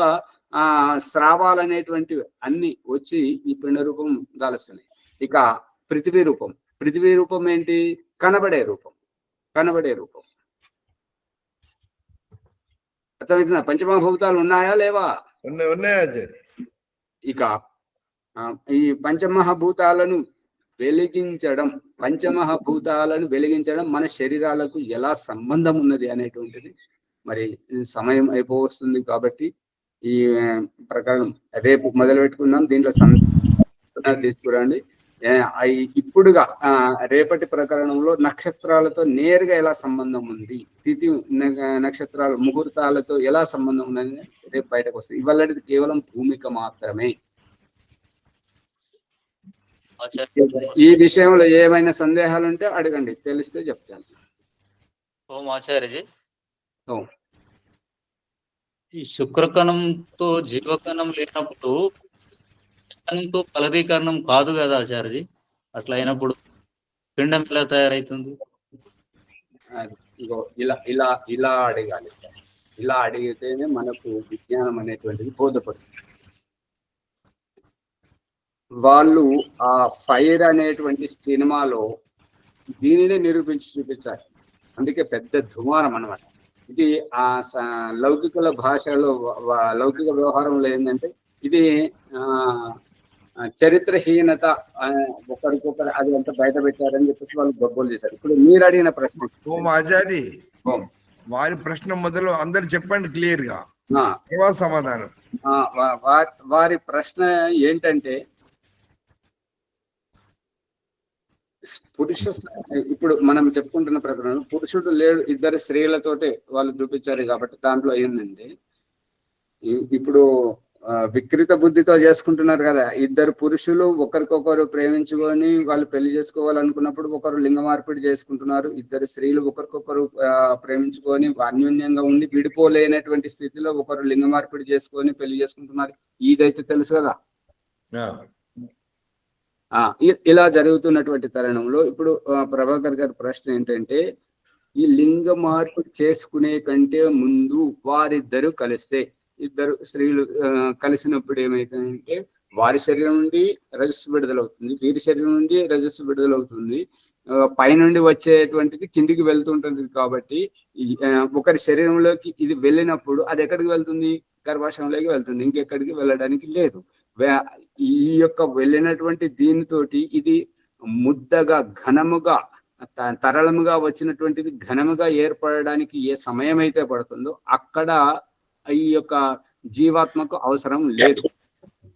స్రావాలు అనేటువంటివి అన్ని వచ్చి ఈ పిండ రూపం దాలుస్తున్నాయి. ఇక పృథివీ రూపం ఏంటి? కనబడే రూపం. అర్థమవుతుందా? పంచమహాభూతాలు ఉన్నాయా లేవా? ఉన్నాయా? ఇక ఈ పంచమహాభూతాలను వెలిగించడం మన శరీరాలకు ఎలా సంబంధం ఉన్నది అనేటువంటిది మరి సమయం అయిపోవస్తుంది కాబట్టి ఈ ప్రకారం రేపు మొదలు పెట్టుకుందాం. దీంట్లో తీసుకురండి. ఇప్పుడుగా రేపటి ప్రకరణంలో నక్షత్రాలతో నేరుగా ఎలా సంబంధం ఉంది, తిథి నక్షత్రాలు ముహూర్తాలతో ఎలా సంబంధం ఉందని రేపు బయటకు వస్తుంది. ఇవాళది కేవలం భూమిక మాత్రమే. ఈ విషయంలో ఏమైనా సందేహాలు ఉంటే అడగండి, తెలిస్తే చెప్తాను. ఓం ఆచార్యజీ, ఈ శుక్రకణంతో జీవకణం లేనప్పుడు ఫలదీకరణం కాదు కదా ఆచార్యజీ? అట్లా అయినప్పుడు పిండం ఎలా తయారైతుంది? ఇలా అడగాలి. ఇలా అడిగితేనే మనకు విజ్ఞానం అనేటువంటిది బోధపడుతుంది. వాళ్ళు ఆ ఫైర్ అనేటువంటి సినిమాలో దీనినే నిరూపించి చూపించారు. అందుకే పెద్ద దుమారం అన్నమాట. ఇది ఆ లౌకికుల భాషలో లౌకిక వ్యవహారంలో ఏంటంటే ఇది చరిత్రహీనత, ఒకరికొకరు అది అంతా బయట పెట్టారని చెప్పేసి వాళ్ళు గొప్పలు చేశారు. ఇప్పుడు మీరు అడిగిన ప్రశ్న, ఓం ఆచారి వారి ప్రశ్న మొదలు అందరు చెప్పండి క్లియర్ గా, సమాధానం. వారి ప్రశ్న ఏంటంటే ఇప్పుడు మనం చెప్పుకుంటున్న ప్రకారం పురుషుడు లేడు, ఇద్దరు స్త్రీలతోటి వాళ్ళు చూపించారు కాబట్టి దాంట్లో అయిందండి. ఇప్పుడు వికృత బుద్ధితో చేసుకుంటున్నారు కదా, ఇద్దరు పురుషులు ఒకరికొకరు ప్రేమించుకొని వాళ్ళు పెళ్లి చేసుకోవాలనుకున్నప్పుడు ఒకరు లింగ మార్పిడి చేసుకుంటున్నారు. ఇద్దరు స్త్రీలు ఒకరికొకరు ప్రేమించుకొని అన్యోన్యంగా ఉండి విడిపోలేనటువంటి స్థితిలో ఒకరు లింగ మార్పిడి చేసుకొని పెళ్లి చేసుకుంటున్నారు. ఇదైతే తెలుసు కదా. ఇలా జరుగుతున్నటువంటి తరుణంలో ఇప్పుడు ప్రభాకర్ గారి ప్రశ్న ఏంటంటే, ఈ లింగ మార్పిడి చేసుకునే కంటే ముందు వారిద్దరు కలిస్తే, ఇద్దరు స్త్రీలు కలిసినప్పుడు ఏమైతుందంటే వారి శరీరం నుండి రజస్సు విడుదలవుతుంది, వీరి శరీరం నుండి రజస్సు విడుదలవుతుంది. పైనుండి వచ్చేటువంటిది కిందికి వెళ్తుంటుంది. కాబట్టి ఒకరి శరీరంలోకి ఇది వెళ్ళినప్పుడు అది ఎక్కడికి వెళ్తుంది? గర్భాశయంలోకి వెళ్తుంది, ఇంకెక్కడికి వెళ్ళడానికి లేదు. ఈ యొక్క వెళ్ళినటువంటి దీనితోటి ఇది ముద్దగా ఘనముగా తరళముగా వచ్చినటువంటిది ఘనముగా ఏర్పడడానికి ఏ సమయం అయితే పడుతుందో అక్కడ ఈ యొక్క జీవాత్మకు అవసరం లేదు.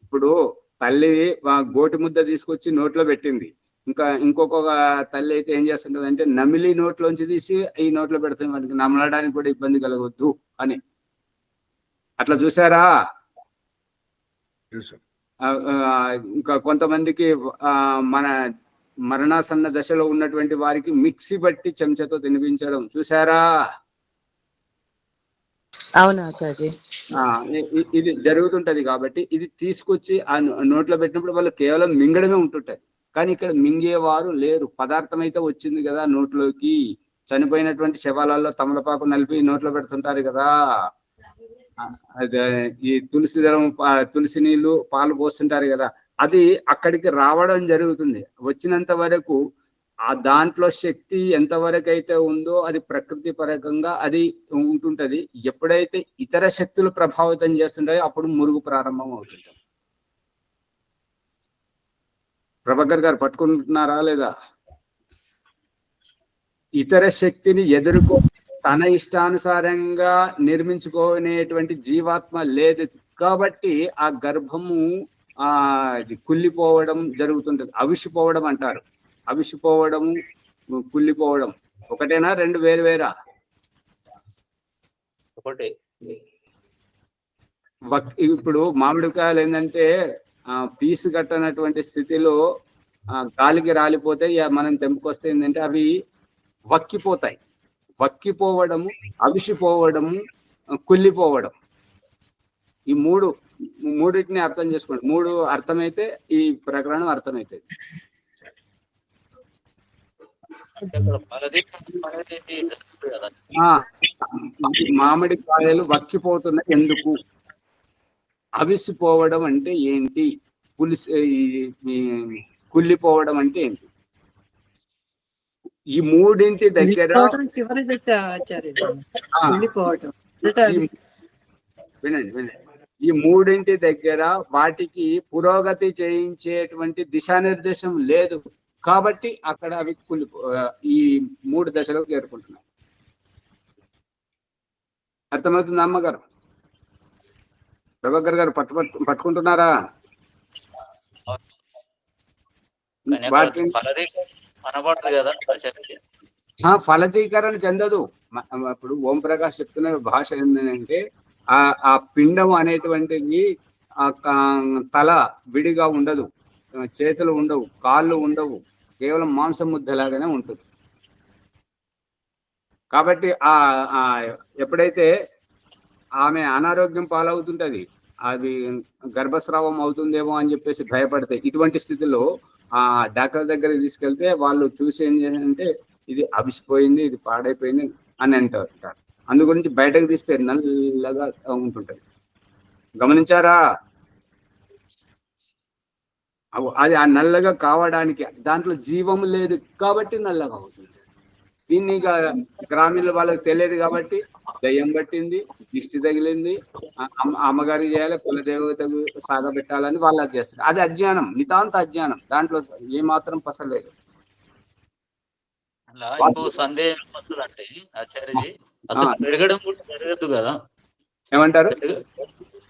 ఇప్పుడు తల్లి గోటి ముద్ద తీసుకొచ్చి నోట్లో పెట్టింది, ఇంకొక తల్లి అయితే ఏం చేస్తుంటది అంటే నమిలి నోట్లోంచి తీసి ఈ నోట్లో పెడుతుంది, వాటికి నమలడానికి కూడా ఇబ్బంది కలగొద్దు అని. అట్లా చూసారా? ఇంకా కొంతమందికి మన మరణాసన్న దశలో ఉన్నటువంటి వారికి మిక్సీ బట్టి చెంచాతో తినిపించడం చూసారా? అవునా ఆచార్య? ఇది జరుగుతుంటది. కాబట్టి ఇది తీసుకొచ్చి ఆ నోట్లో పెట్టినప్పుడు వాళ్ళు కేవలం మింగడమే ఉంటుంటాయి, కానీ ఇక్కడ మింగేవారు లేరు. పదార్థం అయితే వచ్చింది కదా నోట్లోకి. చనిపోయినటువంటి శవాలలో తమలపాకు నలిపి నోట్లో పెడుతుంటారు కదా, అదే ఈ తులసి నీళ్లు పాలు పోస్తుంటారు కదా, అది అక్కడికి రావడం జరుగుతుంది. వచ్చినంత వరకు ఆ దాంట్లో శక్తి ఎంతవరకు అయితే ఉందో అది ప్రకృతి పరంగా అది ఉంటుంటది. ఎప్పుడైతే ఇతర శక్తులు ప్రభావితం చేస్తుంటాయో అప్పుడు మురుగు ప్రారంభం అవుతుంది. ప్రభాకర్ గారు పట్టుకుంటున్నారా లేదా? ఇతర శక్తిని ఎదుర్కో తన ఇష్టానుసారంగా నిర్మించుకునేటువంటి జీవాత్మ లేదు కాబట్టి ఆ గర్భము కుళ్ళిపోవడం జరుగుతుంటది. అవిసిపోవడం అంటారు. అవిసిపోవడము కుళ్ళిపోవడం ఒకటేనా, రెండు వేరు వేరా? ఒకటే. ఇప్పుడు మామిడికాయలు ఏంటంటే పీసు కట్టనటువంటి స్థితిలో గాలికి రాలిపోతే మనం తెంపుకొస్తే ఏంటంటే అవి వక్కిపోతాయి. వక్కిపోవడము, అవిసిపోవడము, కుళ్ళిపోవడం, ఈ మూడింటిని అర్థం చేసుకోండి. మూడు అర్థమైతే ఈ ప్రకరణం అర్థమైతే. మామిడి కాయలు వక్కిపోతున్నాయి ఎందుకు? అవిసిపోవడం అంటే ఏంటి? కుళ్ళిపోవడం అంటే ఏంటి? ఈ మూడింటి దగ్గర వినండి, ఈ మూడింటి దగ్గర వాటికి పురోగతి చేయించేటువంటి దిశానిర్దేశం లేదు కాబట్టి అక్కడ అవి ఈ మూడు దశలకు చేరుకుంటున్నాయి. అర్థమవుతుంది అమ్మగారు? ప్రభాకర్ గారు పట్టుకుంటున్నారా? ఫలదీకరణ చెందదు. ఇప్పుడు ఓం ప్రకాష్ చెప్తున్న భాష ఏంటంటే ఆ పిండం అనేటువంటిది తల విడిగా ఉండదు, చేతులు ఉండవు, కాళ్ళు ఉండవు, కేవలం మాంసం ముద్దలాగానే ఉంటుంది. కాబట్టి ఎప్పుడైతే ఆమె అనారోగ్యం పాలవుతుంటది, అది గర్భస్రావం అవుతుందేమో అని చెప్పేసి భయపడితే ఇటువంటి స్థితిలో డాక్టర్ దగ్గరికి తీసుకెళ్తే వాళ్ళు చూసి ఏం చేయాలంటే ఇది అవిసిపోయింది, ఇది పాడైపోయింది అని అంటారు. అందు గురించి బయటకు తీస్తే నల్లగా ఉంటుంటది. గమనించారా? అది ఆ నల్లగా కావడానికి దాంట్లో జీవం లేదు కాబట్టి నల్లగా అవుతుంది. దీన్ని గ్రామీణ వాళ్ళకి తెలియదు కాబట్టి దయ్యం పట్టింది, దిష్టి తగిలింది, అమ్మగారికి చేయాలి, కులదేవతకు సాగబెట్టాలని వాళ్ళు అది చేస్తారు. అది అజ్ఞానం, నితాంత అజ్ఞానం. దాంట్లో ఏమాత్రం పసలేదు. అలా ఇంకో సందేహం అంటే ఆచార్యజీ, అసలు పెరగడం కూడా జరగదు కదా. ఏమంటారు?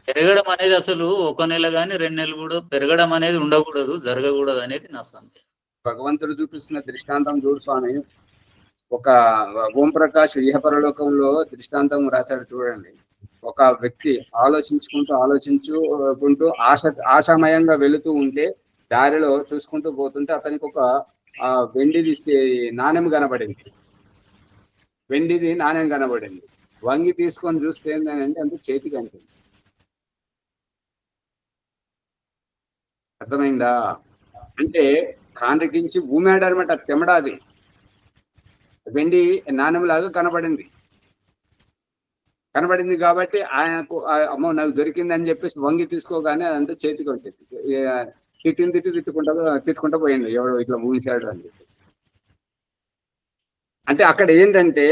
పెరగడం అనేది అసలు 1 నెల గాని 2 నెలలు కూడా పెరగడం అనేది ఉండకూడదు, జరగకూడదు అనేది నా సందేహం. భగవంతుడు చూపిస్తున్న దృష్టాంతం చూడు స్వామి. ఒక ఓం ప్రకాష్ ఇహపరలోకంలో దృష్టాంతం రాశాడు చూడండి. ఒక వ్యక్తి ఆలోచించుకుంటూ ఆశామయంగా వెళుతూ ఉంటే దారిలో చూసుకుంటూ పోతుంటే అతనికి ఒక వెండిది నాణ్యం కనబడింది. వంగి తీసుకొని చూస్తే ఏంటంటే అంత చేతికి అంటుంది. అర్థమైందా? అంటే కాండ్రికించి భూమాడనమాట, తెమడాది వెండి నాణ్యంలాగా కనబడింది కాబట్టి ఆయనకు అమ్మో నాకు దొరికిందని చెప్పేసి వంగి తీసుకోగానే అదంతా చేతికి ఉంటుంది. తిట్టుకుంటా పోయింది, ఎవడో ఇట్లా ఊహించాడు అని చెప్పేసి. అంటే అక్కడ ఏంటంటే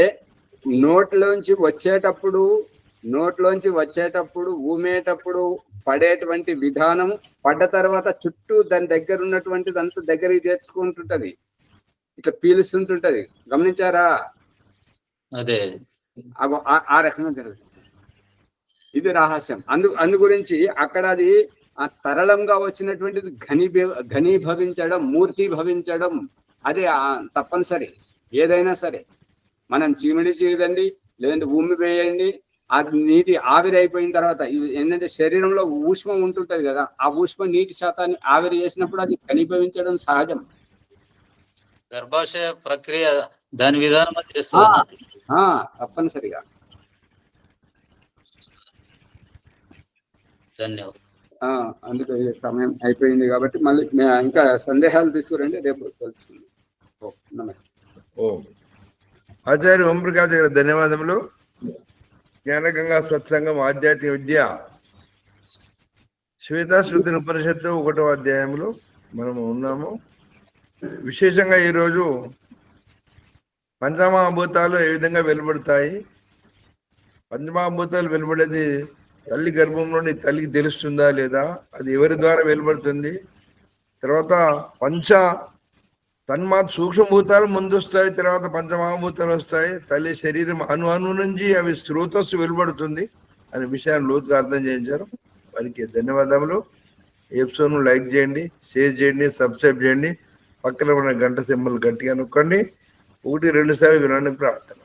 నోట్లోంచి వచ్చేటప్పుడు ఊమేటప్పుడు పడేటువంటి విధానం, పడ్డ తర్వాత చుట్టూ దాని దగ్గర ఉన్నటువంటిది అంతా దగ్గరికి చేర్చుకుంటుంటది, ఇట్లా పీలుస్తుంటుంటది. గమనించారా? అదే ఆ రకంగా జరుగుతుంది. ఇది రహస్యం. అందు గురించి అక్కడ అది తరళంగా వచ్చినటువంటిది ఘనీభవించడం, మూర్తి భవించడం, అదే తప్పనిసరి. ఏదైనా సరే మనం చీమిడి చేయదండి, లేదంటే భూమి వేయండి, ఆ నీటి ఆవిరి అయిపోయిన తర్వాత ఏంటంటే శరీరంలో ఊష్మం ఉంటుంటది కదా, ఆ ఊష్మ నీటి శాతాన్ని ఆవిరి చేసినప్పుడు అది ఘనీభవించడం సహజం. గర్భాశయ ప్రక్రియ దాని విధానం చేస్తుంది తప్పనిసరిగా. ధన్యవాదాలు. అందుకే సమయం అయిపోయింది కాబట్టి మళ్ళీ ఇంకా సందేహాలు తీసుకురండి, రేపు తెలుస్తుంది. నమస్తే. ఆచార్య ఓం ప్రకాష్ గారు ధన్యవాదములు. జ్ఞానగంగా సత్సంగం ఆధ్యాత్మిక విద్య శ్వేతాశ్రుతి ఉపనిషత్తు 1వ అధ్యాయంలో మనము ఉన్నాము. విశేషంగా ఈరోజు పంచమహాభూతాలు ఏ విధంగా వెలువడతాయి, పంచమహాభూతాలు వెలువడేది తల్లి గర్భంలోని తల్లికి తెలుస్తుందా లేదా, అది ఎవరి ద్వారా వెలువడుతుంది, తర్వాత పంచ సూక్ష్మభూతాలు ముందు వస్తాయి, తర్వాత పంచమహాభూతాలు వస్తాయి, తల్లి శరీరం అణు నుంచి అవి స్రోతస్సు వెలువడుతుంది అనే విషయాన్ని లోతుగా అర్థం చేయించారు. వారికి ధన్యవాదములు. ఎపిసోడ్ను లైక్ చేయండి, షేర్ చేయండి, సబ్స్క్రైబ్ చేయండి, పక్కన ఉన్న గంట సింబల్ గట్టిగా నొక్కండి. 1-2 సార్లు వినండి ప్రార్థన.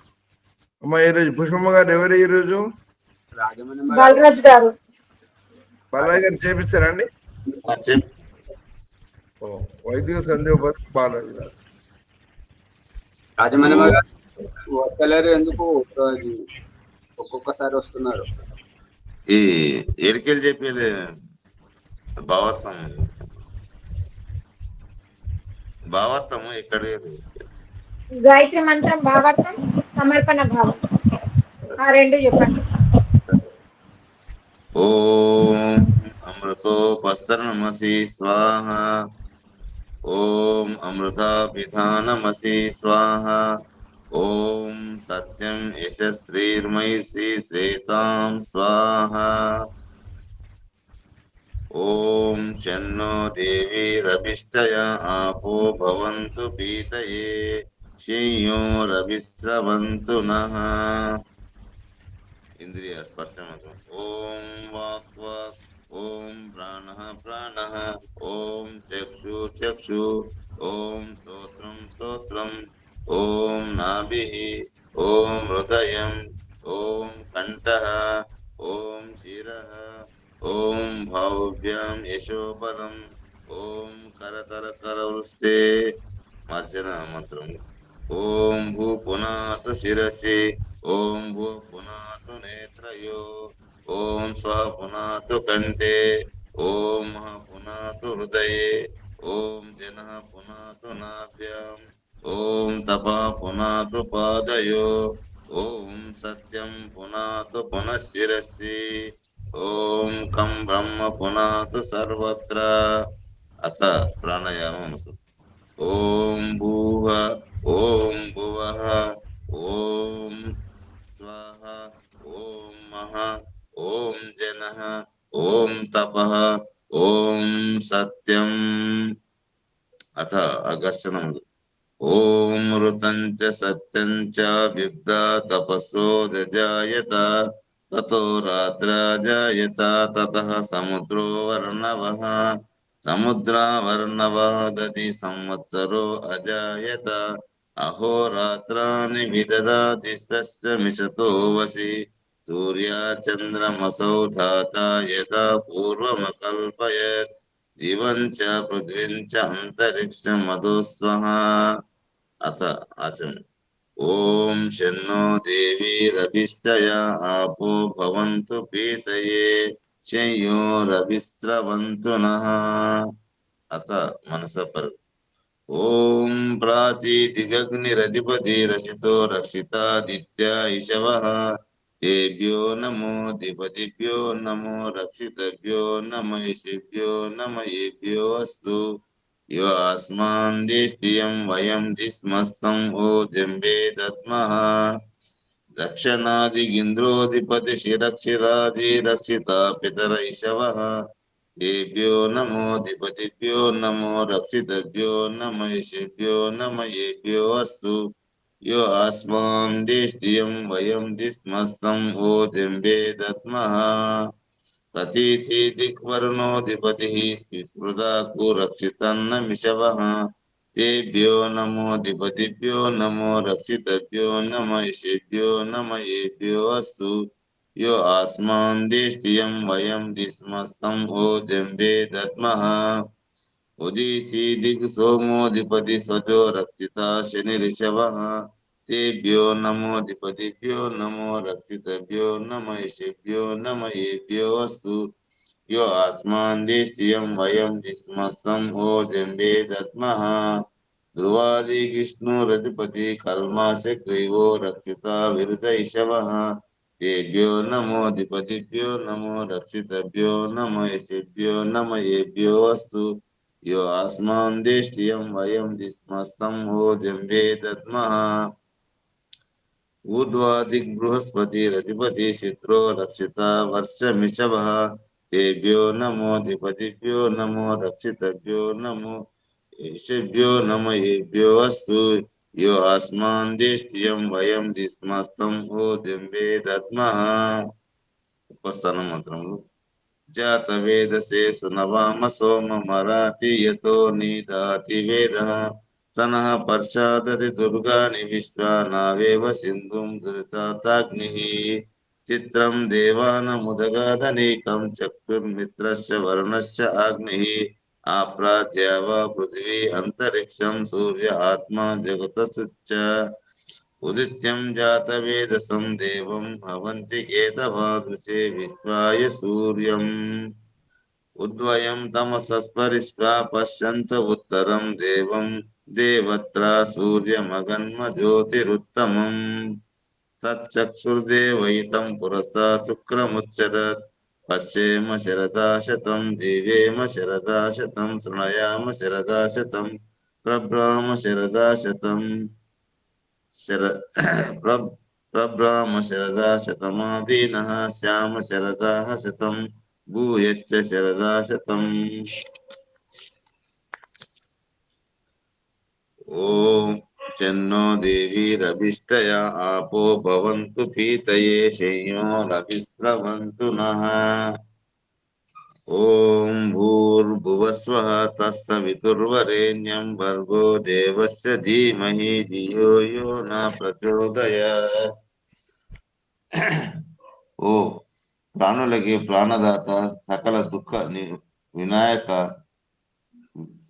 అమ్మ ఈరోజు పుష్పమ్మ గారు ఎవరు? ఈరోజు బాలరాజు గారు. బాలరాజు గారు చేపిస్తారండి. వైద్యుల సందేహపతి బాలరాజు గారు. రాజమణిమ గారు వస్తలేరు ఎందుకు? ఒక్కొక్కసారి వస్తున్నారు. ఈ ఏడికెళ్ళి చెప్పేది భావార్థము ఎక్కడ? గాయత్రి మంత్రం భావార్థం, సమర్పణ భావం, ఆ 2 చెప్పండి. ఓం అమృతోపస్తరణమసి స్వాహ, ఓం అమృతాభిధానమసి స్వాహ, ఓం సత్యం యశశ్రీర్మయసి శ్రేతాం స్వాహ, ఓం శన్నో దేవీరభిష్టయ ఆపో భవంతు పీతయే, శ్రేయోరభిస్రవంతు నః. ఇంద్రియ స్పర్శమతం. ఓం వాక్ వాక్, ఓం ప్రాణః ప్రాణః, ఓం చక్షు చక్షు, ఓం శ్రోత్రం శ్రోత్రం, ఓం నాభిః, ఓం హృదయం, ఓం కంఠః, ఓం శిరః, ఓం బాహుభ్యాం యశోబలం, ఓం కరతర కరవృష్టే. మార్జన మంత్రం. ఓం భూ పునాతు శిరసి, ఓం భూ పునాతు నేత్రయో, ఓం స్వ పునాతు కంఠే, ఓం మహ పునాతు హృదయే, ఓం జన పునాతు నాభ్యాం, ఓం తప పునాతు పాదయో, ఓం సత్యం పునాతు పునఃశిరసి, ఓం కం బ్రహ్మ పునాతు సర్వత్ర. అథ ప్రాణాయామం. ఓం భూవ, ఓం భువః, ఓం స్వాహ ఓం మహ ఓం జనః ఓం తపః ఓం సత్యం అథ అగర్షణం ఓం మృతం చ సత్యం చ విబ్దా తపస్సో దజాయత తతో రాత్రాజాయత తతః సముద్రో వర్ణవః సముద్రావర్ణవః దది సంవత్సరో అజాయత అహోరాత్రాని విదదాతి స్వస్య మిషతో వసి సూర్యాచంద్రమసౌ ధాత యథా పూర్వమకల్పయత్ జీవం చ పృథ్వీం చ అంతరిక్షం మధుస్వః అథ ఆచం ఓం శన్నో దేవీరభిష్టయ ఆపో భవంతు పీతయే శయ్యోరభిస్రవంతు నః అథ మనస పర్ ఓం ప్రాచీదిగగ్నిరధిపతిరసితో రక్షితాదిత్య ఇషవః తేభ్యో నమో ధిపతిభ్యో నమో రక్షితభ్యో నమ ఇషిభ్యో నమ ఏభ్యో అస్తు ఇవ అస్మాన్ దిష్టియం వయం దిస్మస్తం ఓజంబే దద్మః దక్షిణాదిగింద్రోధిపతి శిరక్షిరాది రక్షిత పితర ఇషవః తేభ్యో నమో ధిపతిభ్యో నమో రక్షితభ్యో నమ ఇషిభ్యో నమ ఏభ్యో అస్తు యో అస్మాన్ దిష్టియం వయం దిస్మస్తం ఓజంబే దద్మః ప్రతీచి దిక్వర్ణోధిపతిః స్మృతాకు రక్షితన్న మిషవః తేభ్యో నమో ధిపతిభ్యో నమో రక్షితభ్యో నమ ఇషిభ్యో నమ ఏభ్యో అస్తు యో అస్మాన్ దిష్టియం వయం దిస్మస్తం ఓజంబే దద్మః ఉదీచి దిక్ సోమోధిపతి స్వజో రక్షిత శనిరిషవః తేభ్యో నమో ధిపతిభ్యో నమో రక్షితభ్యో నమ ఇషిభ్యో నమ ఏభ్యో అస్తు యో అస్మాన్ దిష్టియం వయం దిస్మస్తం ఓజంబే దద్మః ధ్రువాది విష్ణురధిపతి కల్మాశగ్రీవో రక్షిత విరుత ఇషవః తేభ్యో నమో ధిపతిభ్యో నమో రక్షితభ్యో నమ ఇషిభ్యో నమ ఏభ్యో అస్తు యో అస్మాన్ దిష్టియం వయం దిస్మస్తం ఓజంబే దద్మః ఊర్ధ్వాదిక్ బృహస్పతిరధిపతి శత్రో రక్షిత వర్షమిషవః తేభ్యో నమో ధిపతిభ్యో నమో రక్షితభ్యో నమో ఏషభ్యో నమ ఏభ్యో అస్తు యో అస్మాన్ దిష్టియం వయం దిస్మస్తం ఓజంబే దద్మః ఉపస్థాన మంత్రములు జాత వేదసే సునవామ సోమ మరాతి యతో నీదాతి వేదః సనః పర్షాదతి దుర్గాని విశ్వా నావేవ సింధుం ధృతాగ్నిః చిత్రం దేవానముదగాదనీకం చక్షుర్మిత్రస్య వరుణస్య అగ్నిః ఆప్రాద్యావ పృథివీ అంతరిక్షం సూర్య ఆత్మా జగతశ్చ ఉదిత్యం జాతవేదసం దేవం భవంతి కేతవాదృశే విశ్వాయ సూర్యం ఉద్వయం తమసస్పరిష్వా పశ్యంత ఉత్తరం దేవం దేవత్ర సూర్యమగన్మ జ్యోతిరుత్తమం తచ్చక్షుర్దేవైతం పురస్తా శుక్రముచ్చరత్ పశ్యేమ శరదా శతం జీవేమ శరదా శతం శృణయామ శరదా శతం ప్రభ్రామ శరదా శతం ప్రభ్రామ శరదా శతమాదీనః శ్యామ శరదా శతం భూయచ్చ శరదా శతం ఓం శన్నో దేవీరభిష్టయ ఆపో భవంతు పీతయే శయ్యోరభిస్రవంతు నః ఓం భూర్భువస్వః తత్సవితుర్వరేణ్యం భర్గో దేవస్య ధీమహి ధియో యో న ప్రచోదయాత్. ఓ ప్రాణులకి ప్రాణదాత సకల దుఃఖ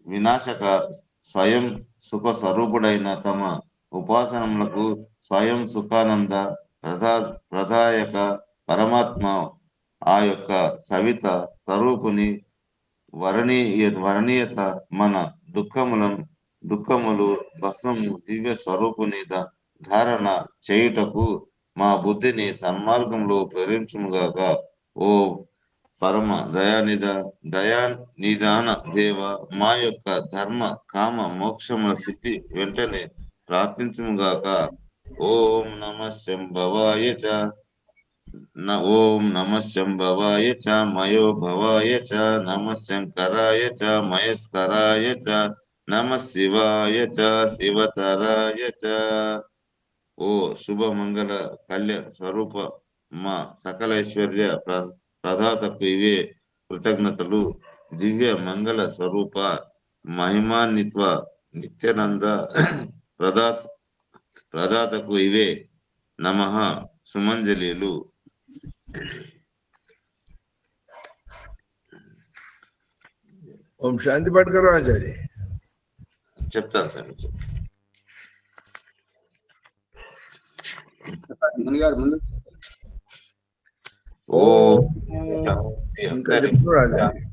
వినాశక స్వయం సుఖ స్వరూపుడైన తమ ఉపాసనములకు స్వయం సుఖానంద ప్రదాయక పరమాత్మ ఆ యొక్క సవిత స్వరూపుని వర్ణీయత మన దుఃఖములు భస్మము దివ్య స్వరూపుని ధారణ చేయుటకు మా బుద్ధిని సన్మార్గంలో ప్రేరించుముగాక. ఓ పరమ దయానిదాన దేవ, మా యొక్క ధర్మ కామ మోక్షముల స్థితి వెంటనే ప్రార్థించుముగాక. ఓం నమః శంభవాయ చ ఓం నమః శంభవాయ చ మయో భవాయ చ నమః శంకరాయ చ మయస్కరాయ చ నమః శివాయ చ శివతరాయ చ. ఓ శుభమంగళ కళ్యాణ స్వరూప మా సకల ఐశ్వర్య ప్రదాతకు ఇవే కృతజ్ఞతలు. దివ్య మంగళ స్వరూప మహిమాన్విత్వ నిత్యానంద ప్రదాతకు ఇవే నమః సుమంజలీలు. ఓం శాంతి పట్కరు ఆచార్య. చెప్తాను సార్. మునిగారు ముందు ఓం ఇంకా చెప్తున్నారు ఆచార్య.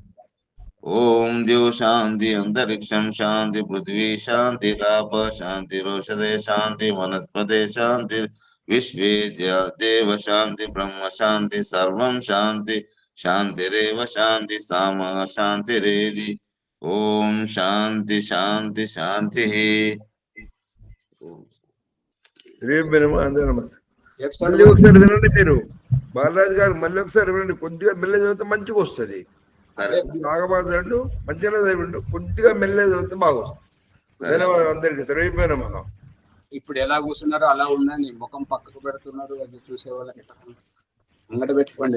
ఓం దివ్ శాంతి అంతరిక్షం శాంతి పృథ్వీ శాంతి రాప శాంతి రోషదే శాంతి వనస్పతే శాంతి విశ్వే దేవ శాంతి బ్రహ్మ శాంతి సర్వం శాంతి శాంతిరేవ శాంతి సామ శాంతిరేది. ఓం శాంతి శాంతి శాంతి. రేపు అందరూ నమస్తే. రేపు మళ్ళీ ఒకసారి వినండి మీరు, బాలరాజు గారు మళ్ళీ ఒకసారి వినండి. కొద్దిగా మెల్ల చదివితే మంచిగా వస్తుంది. ఆగబాదండు మంచిగా చదివిండు, కొద్దిగా మెల్ల చదివితే బాగా వస్తుంది. ధన్యవాదాలు అందరికీ. రేపు మనం ఇప్పుడు ఎలా కూర్చున్నారో అలా ఉండండి. ముఖం పక్కకు పెడుతున్నారు, అది చూసే వాళ్ళకి అంగట పెట్టుకోండి.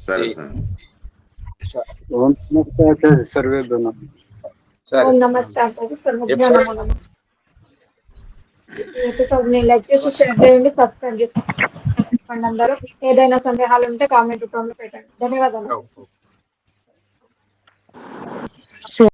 సరే సార్. ఓం నమస్తే ఆచార్య. సర్వజ్ఞానము నమః. ఈ ఎపిసోడ్ ని లైక్ చేసి షేర్ చేయండి, సబ్స్క్రైబ్ చేసుకోండి. అందరూ ఏదైనా సందేహాలు ఉంటే కామెంట్ రూపంలో పెట్టండి. ధన్యవాదాలు.